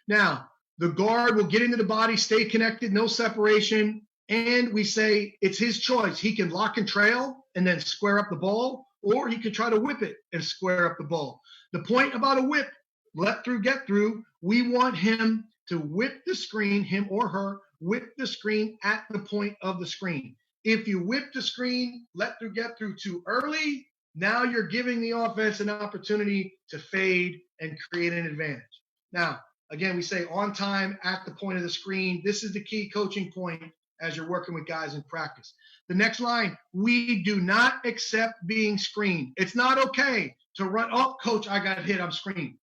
Speaker 1: Now, the guard will get into the body, stay connected, no separation, and we say it's his choice. He can lock and trail and then square up the ball, or he can try to whip it and square up the ball. The point about a whip, let through, get through, we want him to whip the screen, him or her, whip the screen at the point of the screen. If you whip the screen, let through, get through too early, now you're giving the offense an opportunity to fade and create an advantage. Now, again, we say on time at the point of the screen. This is the key coaching point as you're working with guys in practice. The next line, we do not accept being screened. It's not okay to run, oh, coach, I got hit, I'm screened.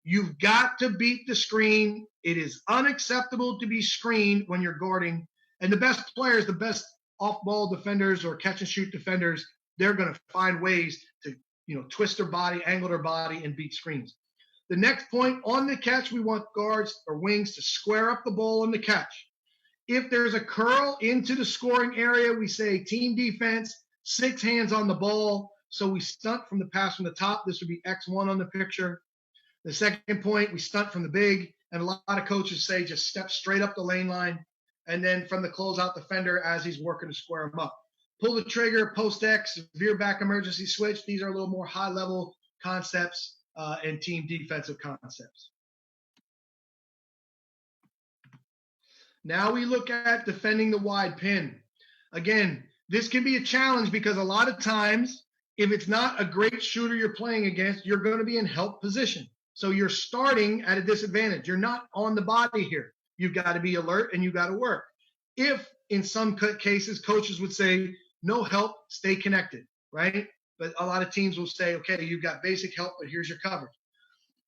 Speaker 1: You've got to beat the screen. It is unacceptable to be screened when you're guarding. And the best players, the best off-ball defenders or catch-and-shoot defenders, they're going to find ways to, twist their body, angle their body, and beat screens. The next point, on the catch, we want guards or wings to square up the ball on the catch. If there's a curl into the scoring area, we say team defense, 6 hands on the ball. So we stunt from the pass from the top. This would be X1 on the picture. The second point, we stunt from the big. And a lot of coaches say just step straight up the lane line. And then from the closeout defender as he's working to square him up. Pull the trigger, post X, veer back emergency switch. These are a little more high level concepts and team defensive concepts. Now we look at defending the wide pin. Again, this can be a challenge because a lot of times, if it's not a great shooter you're playing against, you're going to be in help position. So you're starting at a disadvantage. You're not on the body here. You've got to be alert and you've got to work. If in some cases, coaches would say, no help, stay connected, right? But a lot of teams will say, okay, you've got basic help, but here's your coverage.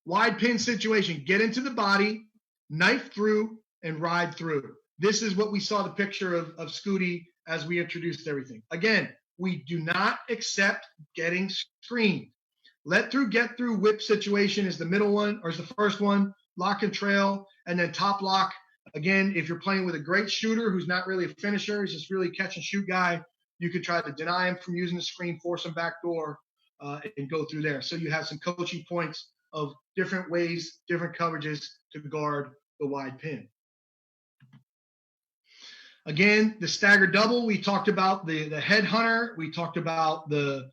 Speaker 1: Wide pin situation, get into the body, knife through, and ride through. This is what we saw the picture of Scooty as we introduced everything. Again, we do not accept getting screened. Let through, get through, whip situation is the middle one, or is the first one, lock and trail, and then top lock. Again, if you're playing with a great shooter who's not really a finisher, he's just really catch and shoot guy, you could try to deny him from using the screen, force him back door, and go through there. So you have some coaching points of different ways, different coverages to guard the wide pin. Again, the stagger double, we talked about the headhunter, we talked about the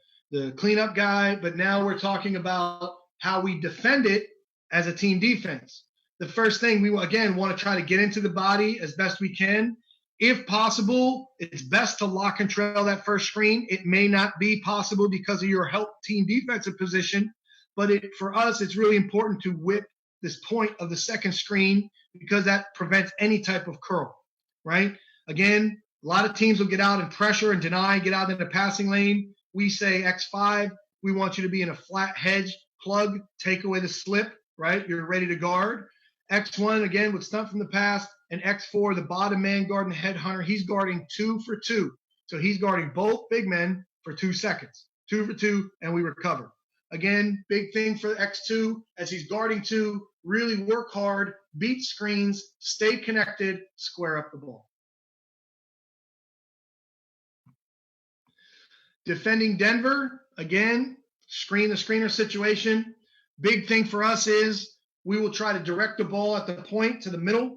Speaker 1: cleanup guy, but now we're talking about how we defend it as a team defense. The first thing we, again, want to try to get into the body as best we can. If possible, it's best to lock and trail that first screen. It may not be possible because of your help team defensive position, but for us, it's really important to whip this point of the second screen because that prevents any type of curl, right? Again, a lot of teams will get out and pressure and deny, get out in the passing lane. We say X5, we want you to be in a flat hedge, plug, take away the slip, right? You're ready to guard. X1, again, with stunt from the pass, and X4, the bottom man guarding the headhunter, he's guarding 2 for 2. So he's guarding both big men for 2 seconds. 2 for 2, and we recover. Again, big thing for X2, as he's guarding 2, really work hard, beat screens, stay connected, square up the ball. Defending Denver, again, screen the screener situation. Big thing for us is we will try to direct the ball at the point to the middle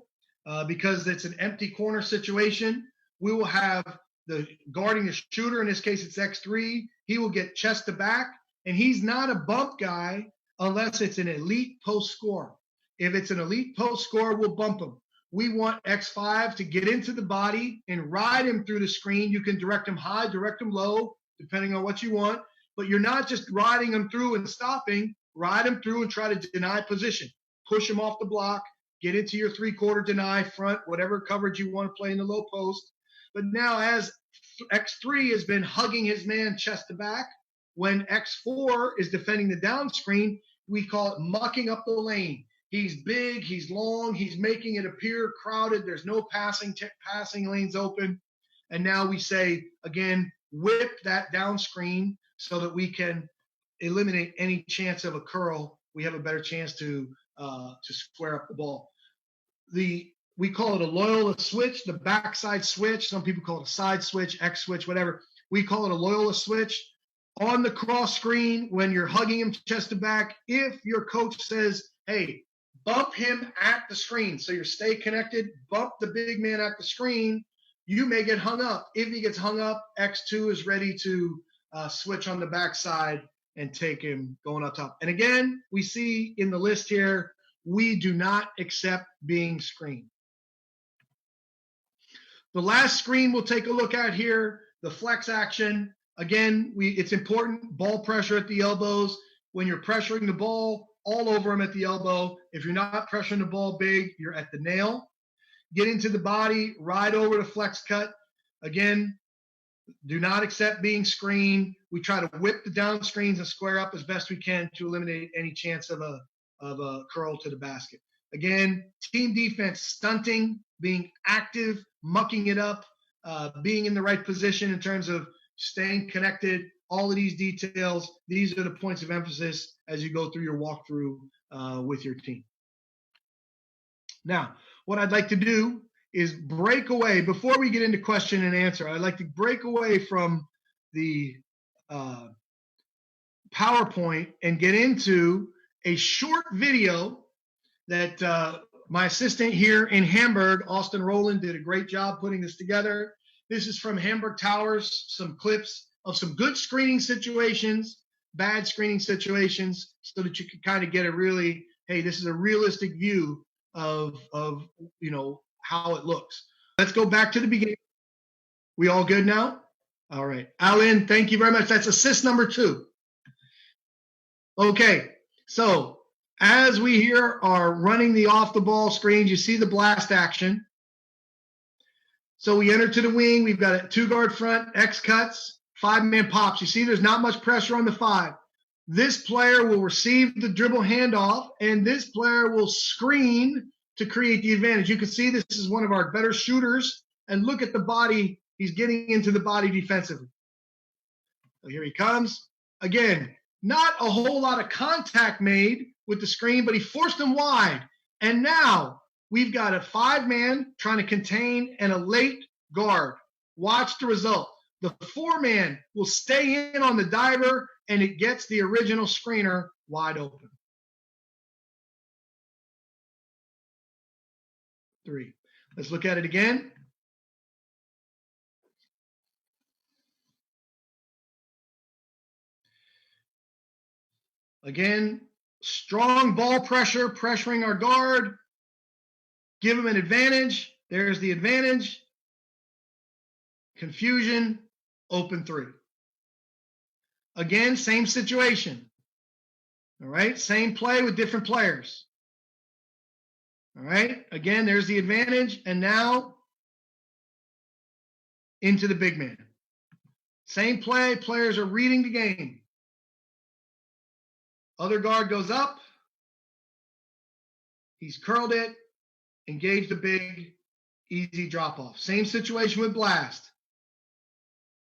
Speaker 1: because it's an empty corner situation. We will have the guarding the shooter, in this case it's X3, he will get chest to back, and he's not a bump guy unless it's an elite post scorer. If it's an elite post scorer, we'll bump him. We want X5 to get into the body and ride him through the screen. You can direct him high, direct him low, depending on what you want, but you're not just riding him through and stopping. Ride him through and try to deny position. Push him off the block, get into your 3/4 deny front, whatever coverage you want to play in the low post. But now as X3 has been hugging his man chest to back, when X4 is defending the down screen, we call it mucking up the lane. He's big, he's long, he's making it appear crowded. There's no passing lanes open. And now we say, again, whip that down screen so that we can eliminate any chance of a curl. We have a better chance to square up the ball. We call it a Loyola switch, the backside switch. Some people call it a side switch, X switch, whatever. We call it a Loyola switch. On the cross screen, when you're hugging him chest to back, if your coach says, hey, bump him at the screen, so you stay connected, bump the big man at the screen, you may get hung up. If he gets hung up, X2 is ready to switch on the backside and take him going up top. And again, we see in the list here, we do not accept being screened. The last screen we'll take a look at here, the flex action. Again, it's important, ball pressure at the elbows. When you're pressuring the ball, all over him at the elbow. If you're not pressuring the ball big, you're at the nail. Get into the body, ride over the flex cut. Again, do not accept being screened. We try to whip the down screens and square up as best we can to eliminate any chance of a curl to the basket. Again, team defense, stunting, being active, mucking it up, being in the right position in terms of staying connected, all of these details. These are the points of emphasis as you go through your walkthrough with your team. Now, what I'd like to do is break away. Before we get into question and answer, I'd like to break away from the PowerPoint and get into a short video that my assistant here in Hamburg, Austin Rowland, did a great job putting this together. This is from Hamburg Towers, some clips of some good screening situations, bad screening situations, so that you can kind of get a really, hey, this is a realistic view of you know, how it looks. Let's go back to the beginning. We all good now? All right. Alan, thank you very much. That's assist number 2. Okay, so as we here are running the off the ball screens, you see the blast action. So we enter to the wing. We've got a 2-guard front, X cuts, 5-man pops. You see there's not much pressure on the 5. This player will receive the dribble handoff, and this player will screen to create the advantage. You can see this is one of our better shooters, and look at the body. He's getting into the body defensively. So here he comes. Again, not a whole lot of contact made with the screen, but he forced him wide. And now we've got a 5-man trying to contain and a late guard. Watch the result. The 4-man will stay in on the diver, and it gets the original screener wide open. 3. Let's look at it again. Again, strong ball pressure, pressuring our guard. Give him an advantage. There's the advantage. Confusion, open 3. Again, same situation. All right, same play with different players. All right, again, there's the advantage. And now into the big man. Same play, players are reading the game. Other guard goes up. He's curled it, engaged the big, easy drop off. Same situation with blast.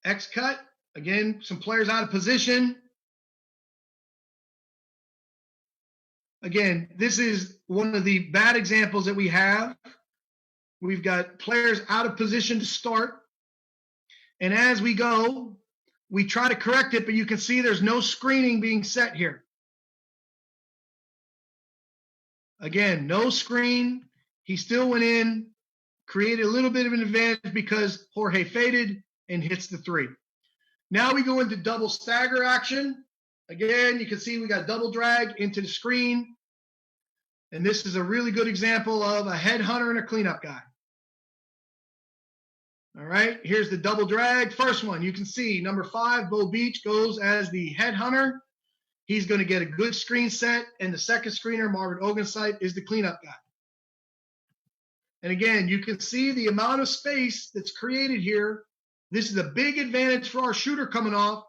Speaker 1: X cut, again, some players out of position. Again, this is one of the bad examples that we have. We've got players out of position to start. And as we go, we try to correct it, but you can see there's no screening being set here. Again, no screen. He still went in, created a little bit of an advantage because Jorge faded and hits the 3. Now we go into double stagger action. Again, you can see we got double drag into the screen. And this is a really good example of a headhunter and a cleanup guy. All right, here's the double drag. First one, you can see number 5, Bo Beach, goes as the headhunter. He's going to get a good screen set, and the second screener, Marvin Ogunsight, is the cleanup guy. And again, you can see the amount of space that's created here. This is a big advantage for our shooter coming off.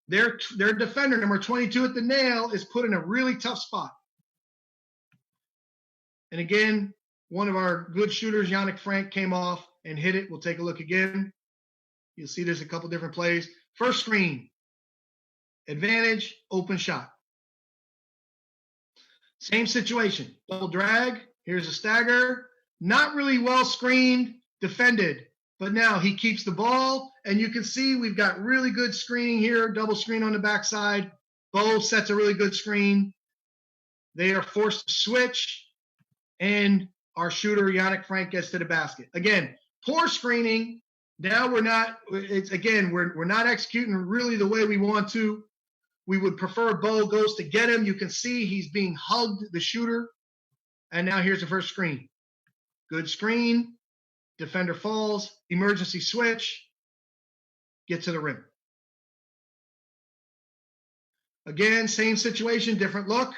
Speaker 1: Their defender, number 22 at the nail, is put in a really tough spot. And again, one of our good shooters, Yannick Frank, came off and hit it. We'll take a look again. You'll see there's a couple different plays. First screen, advantage, open shot. Same situation, double drag. Here's a stagger. Not really well screened, defended. But now he keeps the ball, and you can see we've got really good screening here, double screen on the backside. Bo sets a really good screen. They are forced to switch, and our shooter, Yannick Frank, gets to the basket. Again, poor screening. Now we're not executing really the way we want to. We would prefer Bo goes to get him. You can see he's being hugged, the shooter. And now here's the first screen. Good screen. Defender falls. Emergency switch. Get to the rim. Again, same situation, different look.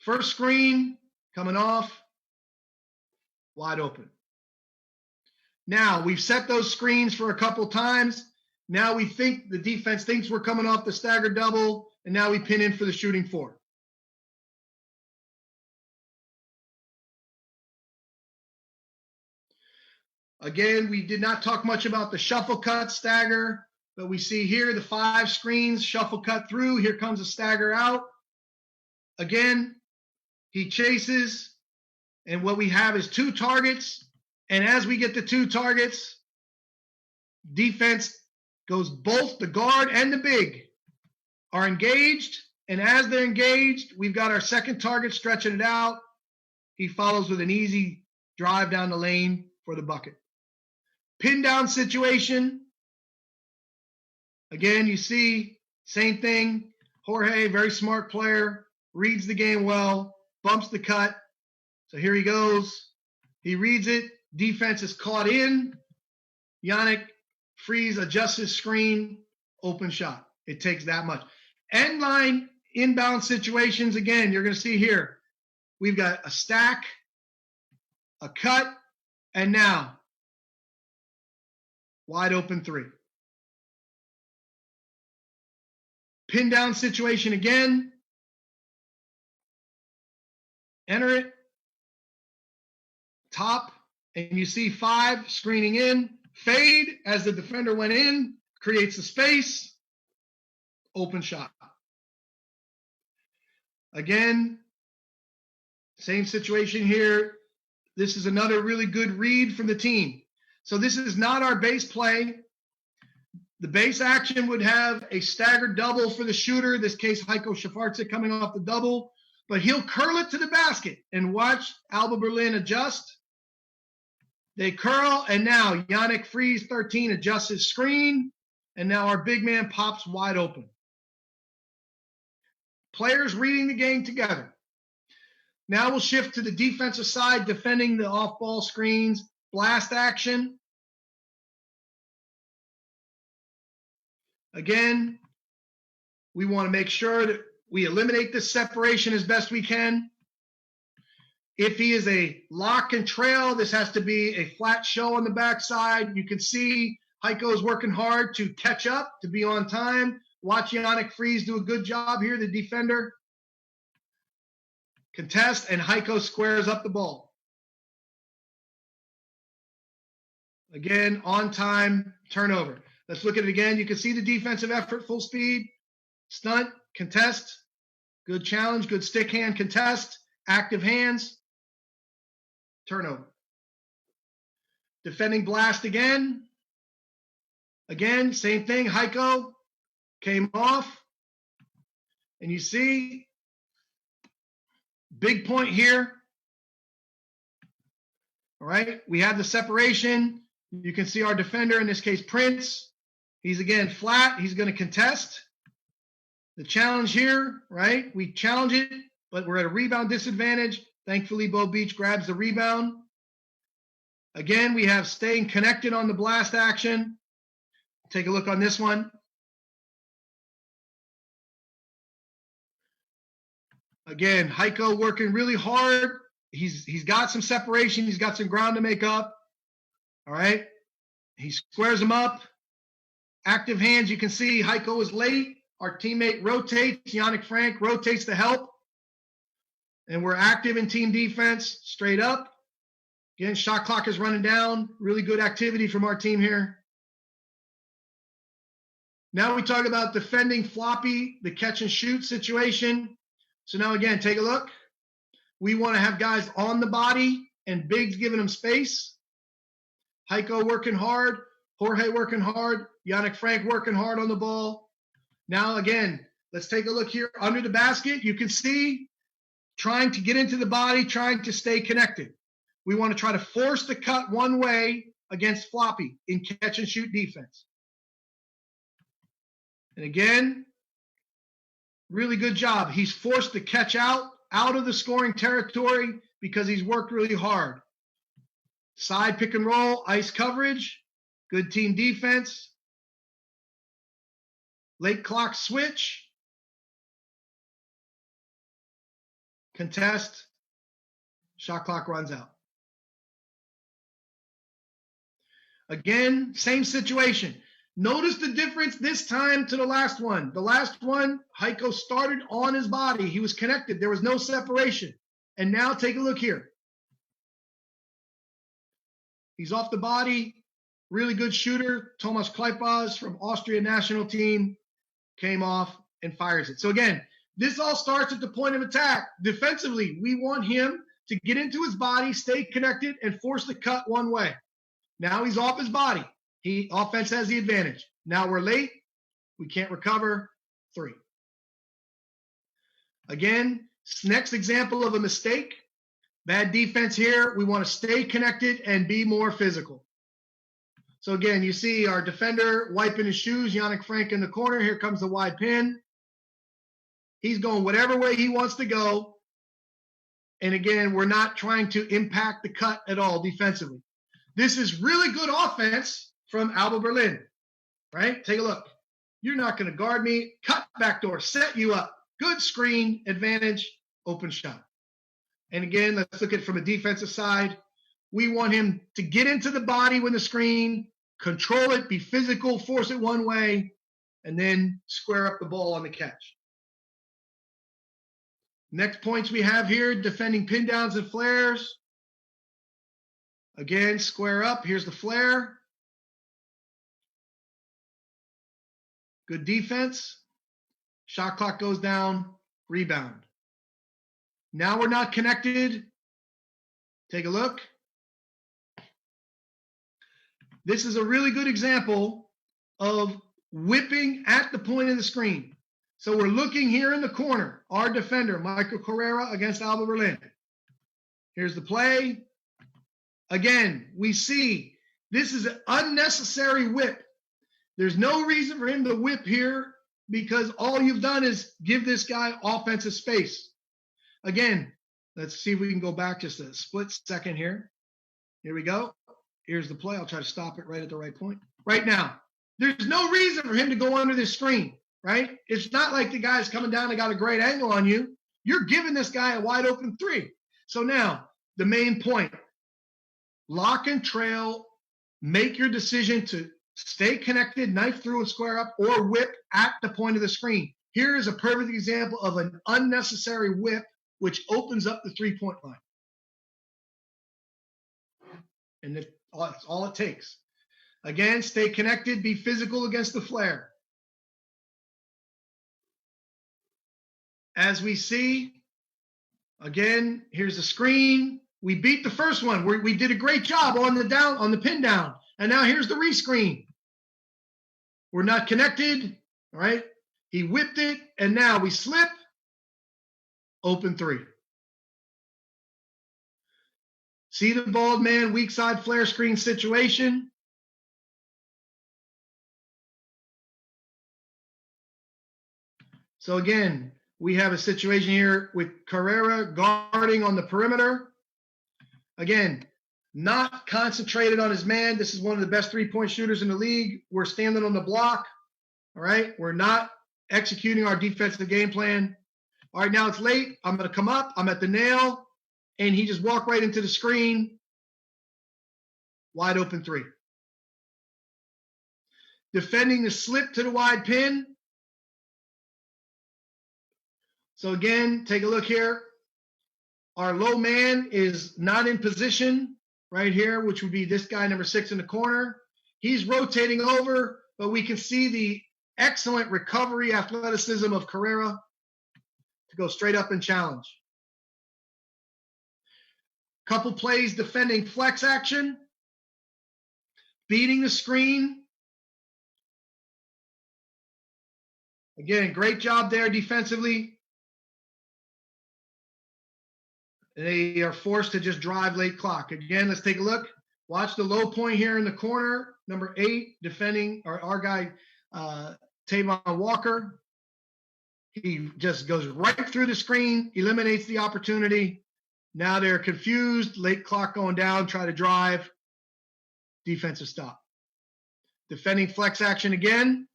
Speaker 1: First screen, coming off. Wide open. Now, we've set those screens for a couple times. Now we think the defense thinks we're coming off the stagger double, and now we pin in for the shooting 4. Again, we did not talk much about the shuffle cut stagger, but we see here the 5 screens, shuffle cut through. Here comes a stagger out. Again, he chases, and what we have is 2 targets. And as we get the 2 targets, defense goes, both the guard and the big are engaged. And as they're engaged, we've got our second target stretching it out. He follows with an easy drive down the lane for the bucket. Pin down situation. Again, you see, same thing. Jorge, very smart player, reads the game well, bumps the cut. So here he goes. He reads it. Defense is caught in. Yannick Freeze adjusts his screen. Open shot. It takes that much. End line inbound situations, again, you're going to see here. We've got a stack, a cut, and now wide open 3. Pin down situation again. Enter it. Top, and you see 5 screening in. Fade as the defender went in, creates the space. Open shot. Again, same situation here. This is another really good read from the team. So this is not our base play. The base action would have a staggered double for the shooter, this case Heiko Schwarze coming off the double, but he'll curl it to the basket and watch Alba Berlin adjust. They curl, and now Yannick Freeze, 13, adjusts his screen, and now our big man pops wide open. Players reading the game together. Now we'll shift to the defensive side, defending the off-ball screens, blast action. Again, we want to make sure that we eliminate this separation as best we can. If he is a lock and trail, this has to be a flat show on the backside. You can see Heiko is working hard to catch up, to be on time. Watch Yannick Freeze do a good job here, the defender. Contest, and Heiko squares up the ball. Again, on time, turnover. Let's look at it again. You can see the defensive effort, full speed, stunt, contest, good challenge, good stick hand, contest, active hands, turnover. Defending blast again. Again, same thing. Heiko came off. And you see, big point here. All right, we have the separation. You can see our defender, in this case, Prince. He's again flat. He's going to contest. The challenge here, right? We challenge it, but we're at a rebound disadvantage. Thankfully, Bo Beach grabs the rebound. Again, we have staying connected on the blast action. Take a look on this one. Again, Heiko working really hard. He's got some separation. He's got some ground to make up. All right. He squares them up. Active hands. You can see Heiko is late. Our teammate rotates. Yannick Frank rotates to help. And we're active in team defense. Straight up. Again, shot clock is running down. Really good activity from our team here. Now we talk about defending floppy, the catch and shoot situation. So now again, take a look. We want to have guys on the body and bigs giving them space. Heiko working hard. Jorge working hard. Yannick Frank working hard on the ball. Now again, let's take a look here under the basket. You can see trying to get into the body, trying to stay connected. We want to try to force the cut one way against floppy in catch and shoot defense. And again, really good job. He's forced the catch out of the scoring territory because he's worked really hard. Side pick and roll, ice coverage, good team defense. Late clock switch. Contest. Shot clock runs out. Again, same situation. Notice the difference this time to the last one. The last one, Heiko started on his body. He was connected. There was no separation. And now take a look here. He's off the body. Really good shooter. Thomas Kleipaz from Austria national team came off and fires it. So again, this all starts at the point of attack. Defensively, we want him to get into his body, stay connected, and force the cut one way. Now he's off his body. Offense has the advantage. Now we're late. We can't recover. 3. Again, next example of a mistake. Bad defense here. We want to stay connected and be more physical. So again, you see our defender wiping his shoes, Yannick Frank in the corner. Here comes the wide pin. He's going whatever way he wants to go. And again, we're not trying to impact the cut at all defensively. This is really good offense from Alba Berlin, right? Take a look. You're not going to guard me. Cut backdoor, set you up. Good screen, advantage, open shot. And again, let's look at it from a defensive side. We want him to get into the body with the screen, control it, be physical, force it one way, and then square up the ball on the catch. Next points we have here, defending pin downs and flares. Again, square up. Here's the flare. Good defense. Shot clock goes down. Rebound. Now we're not connected. Take a look. This is a really good example of whipping at the point of the screen. So we're looking here in the corner. Our defender, Michael Carrera against Alba Berlin. Here's the play. Again, we see this is an unnecessary whip. There's no reason for him to whip here because all you've done is give this guy offensive space. Again, let's see if we can go back just a split second here. Here we go. Here's the play. I'll try to stop it right at the right point. Right now, there's no reason for him to go under this screen, right? It's not like the guy's coming down and got a great angle on you. You're giving this guy a wide open 3. So now, the main point, lock and trail, make your decision to stay connected, knife through and square up, or whip at the point of the screen. Here is a perfect example of an unnecessary whip, which opens up the 3-point line. And that's all it takes. Again, stay connected, be physical against the flare. As we see, again, here's the screen. We beat the first one. We did a great job on the pin down. And now here's the rescreen. We're not connected, all right? He whipped it, and now we slip, open 3. See the bald man, weak side flare screen situation. So again, we have a situation here with Carrera guarding on the perimeter. Again, not concentrated on his man. This is one of the best 3-point shooters in the league. We're standing on the block, all right? We're not executing our defensive game plan. All right, now it's late. I'm going to come up. I'm at the nail. And he just walked right into the screen. Wide open 3. Defending the slip to the wide pin. So again, take a look here. Our low man is not in position right here, which would be this guy, number 6 in the corner. He's rotating over, but we can see the excellent recovery athleticism of Carrera to go straight up and challenge. Couple plays defending flex action, beating the screen. Again, great job there defensively. They are forced to just drive late clock. Again, let's take a look. Watch the low point here in the corner. Number 8, defending our guy, Tavon Walker. He just goes right through the screen, eliminates the opportunity. Now they're confused, late clock going down, try to drive, defensive stop. Defending flex action again.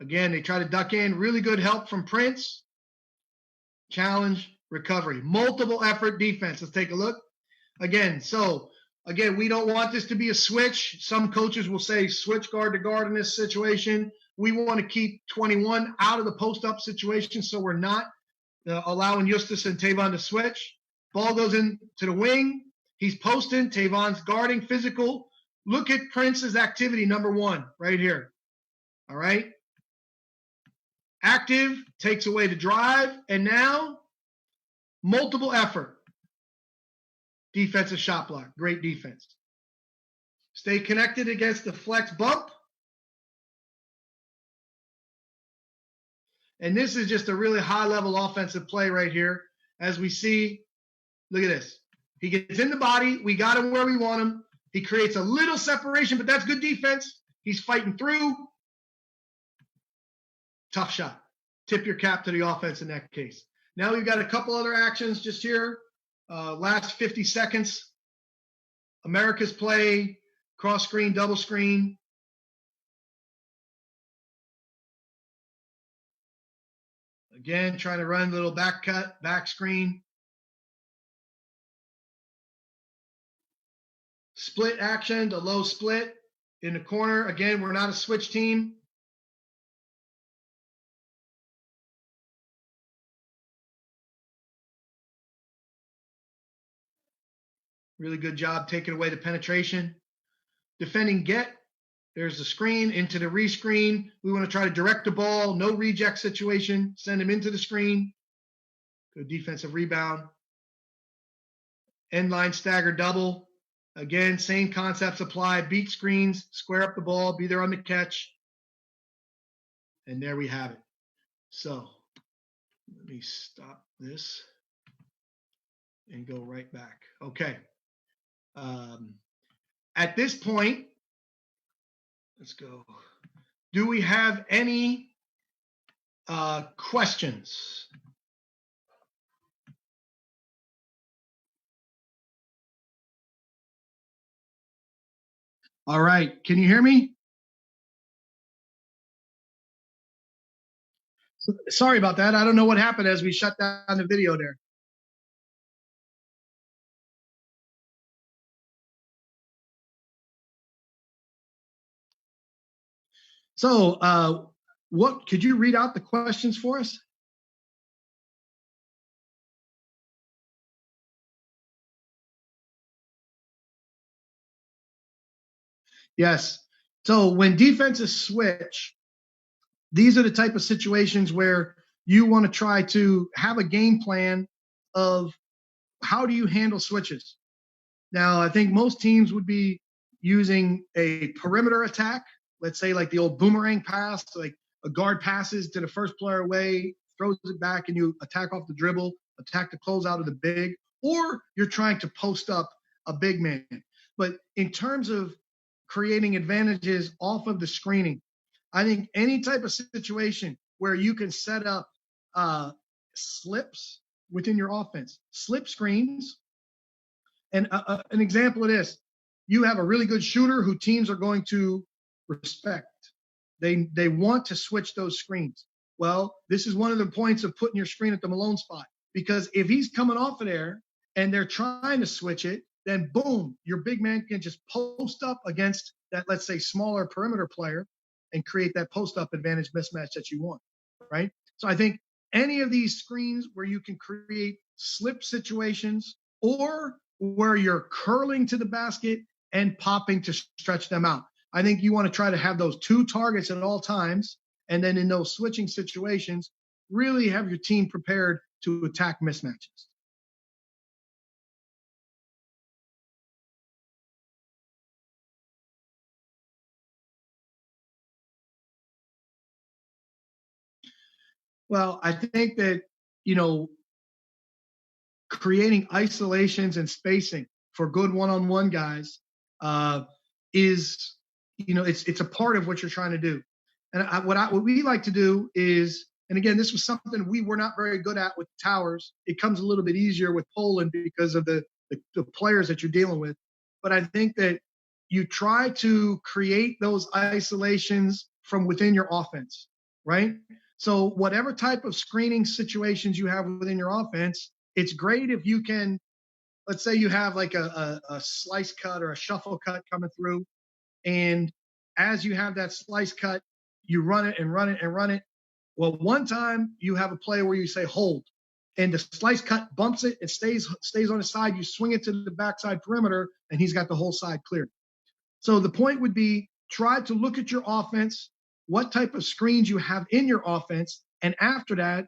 Speaker 1: Again, they try to duck in. Really good help from Prince. Challenge, recovery. Multiple effort defense. Let's take a look. Again, we don't want this to be a switch. Some coaches will say switch guard to guard in this situation. We want to keep 21 out of the post-up situation so we're not allowing Justus and Tavon to switch. Ball goes into the wing. He's posting. Tavon's guarding, physical. Look at Prince's activity, number 1, right here. All right. Active, takes away the drive. And now multiple effort. Defensive shot block, great defense. Stay connected against the flex bump. And this is just a really high-level offensive play right here. As we see, look at this. He gets in the body. We got him where we want him. He creates a little separation, but that's good defense. He's fighting through. Tough shot. Tip your cap to the offense in that case. Now we've got a couple other actions just here. Last 50 seconds. America's play, cross screen, double screen. Again, trying to run a little back cut, back screen. Split action, the low split in the corner. Again, we're not a switch team. Really good job taking away the penetration. Defending get. There's the screen into the rescreen. We want to try to direct the ball. No reject situation. Send him into the screen. Good defensive rebound. End line stagger double. Again, same concepts apply. Beat screens, square up the ball, be there on the catch. And there we have it. So let me stop this and go right back. Okay. At this point, let's go. Do we have any questions? All right. Can you hear me? Sorry about that. I don't know what happened as we shut down the video there. So what could you read out the questions for us? Yes. So when defenses switch, these are the type of situations where you want to try to have a game plan of how do you handle switches. Now, I think most teams would be using a perimeter attack, let's say like the old boomerang pass, like a guard passes to the first player away, throws it back, and you attack off the dribble, attack the closeout of the big, or you're trying to post up a big man. But in terms of creating advantages off of the screening, I think any type of situation where you can set up slips within your offense, slip screens. And an example of this, you have a really good shooter who teams are going to respect. They want to switch those screens. Well, this is one of the points of putting your screen at the Malone spot, because if he's coming off of there and they're trying to switch it, then boom, your big man can just post up against that, let's say, smaller perimeter player and create that post up advantage mismatch that you want, right? So I think any of these screens where you can create slip situations, or where you're curling to the basket and popping to stretch them out, I think you want to try to have those two targets at all times. And then in those switching situations, really have your team prepared to attack mismatches. Well, I think that, creating isolations and spacing for good one-on-one guys is, it's a part of what you're trying to do. And what we like to do is, and again, this was something we were not very good at with Towers. It comes a little bit easier with Poland because of the players that you're dealing with. But I think that you try to create those isolations from within your offense, right? So whatever type of screening situations you have within your offense, it's great if you can, let's say you have like a slice cut or a shuffle cut coming through. And as you have that slice cut, you run it and run it and run it. Well, one time you have a play where you say hold, and the slice cut bumps it, it stays on the side. You swing it to the backside perimeter, and he's got the whole side cleared. So the point would be, try to look at your offense, what type of screens you have in your offense, and after that,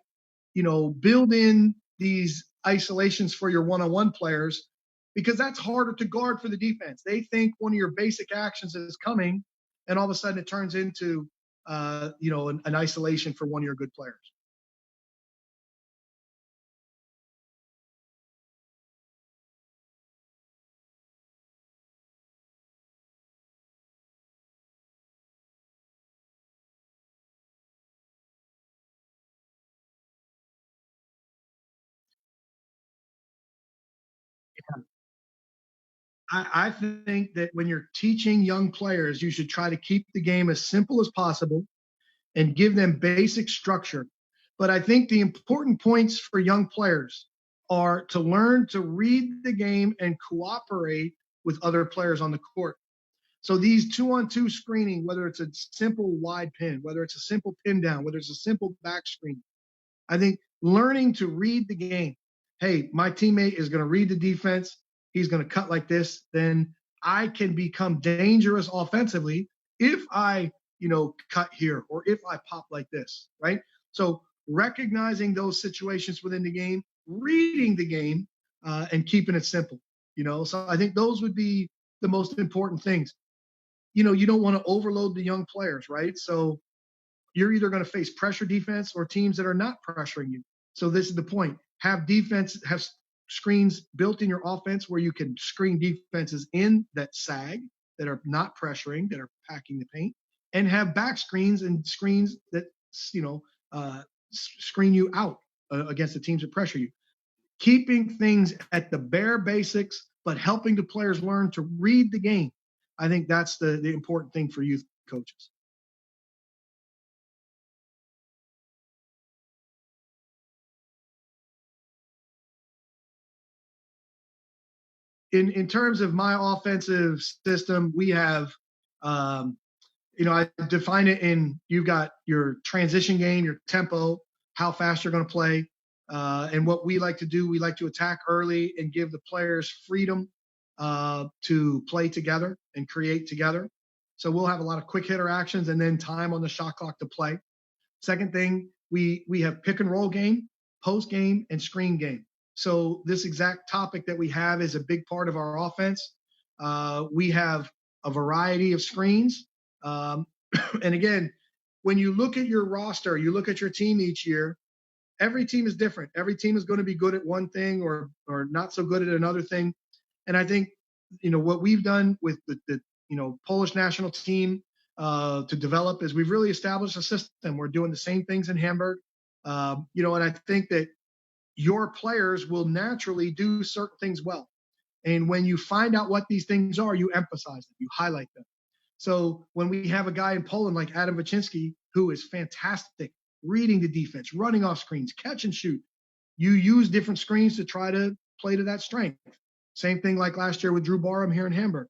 Speaker 1: build in these isolations for your one-on-one players, because that's harder to guard for the defense. They think one of your basic actions is coming, and all of a sudden it turns into an isolation for one of your good players. I think that when you're teaching young players, you should try to keep the game as simple as possible and give them basic structure. But I think the important points for young players are to learn to read the game and cooperate with other players on the court. So these 2-on-2 screening, whether it's a simple wide pin, whether it's a simple pin down, whether it's a simple back screen, I think learning to read the game. Hey, my teammate is going to read the defense. He's going to cut like this. Then I can become dangerous offensively if I, cut here or if I pop like this, right? So recognizing those situations within the game, reading the game, and keeping it simple. So I think those would be the most important things. You don't want to overload the young players, right? So you're either going to face pressure defense or teams that are not pressuring you. So this is the point. Have screens built in your offense where you can screen defenses in that sag, that are not pressuring, that are packing the paint, and have back screens and screens that screen you out against the teams that pressure you. Keeping things at the bare basics, but helping the players learn to read the game. I think that's the important thing for youth coaches. In terms of my offensive system, we have, I define it in, you've got your transition game, your tempo, how fast you're going to play. And what we like to do, we like to attack early and give the players freedom to play together and create together. So we'll have a lot of quick hitter actions and then time on the shot clock to play. Second thing, we have pick and roll game, post game, and screen game. So this exact topic that we have is a big part of our offense. We have a variety of screens. And again, when you look at your roster, you look at your team each year, every team is different. Every team is going to be good at one thing or not so good at another thing. And I think, what we've done with the Polish national team to develop is we've really established a system. We're doing the same things in Hamburg. And I think that your players will naturally do certain things well. And when you find out what these things are, you emphasize them, you highlight them. So when we have a guy in Poland like Adam Wacinski, who is fantastic reading the defense, running off screens, catch and shoot, you use different screens to try to play to that strength. Same thing like last year with Drew Barham here in Hamburg.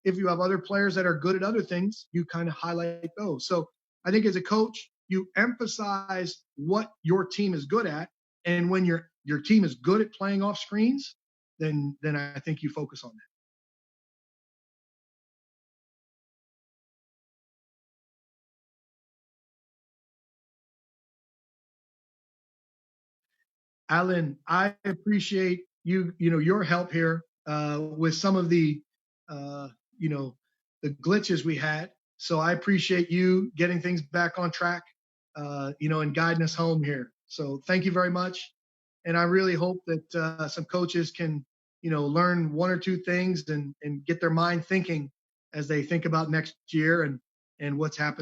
Speaker 1: If you have other players that are good at other things, you kind of highlight those. So I think as a coach, you emphasize what your team is good at. And when your team is good at playing off screens, then I think you focus on that. Alan, I appreciate your help here with some of uh, the glitches we had. So I appreciate you getting things back on track, and guiding us home here. So thank you very much. And I really hope that some coaches can, learn one or two things and get their mind thinking as they think about next year and what's happening.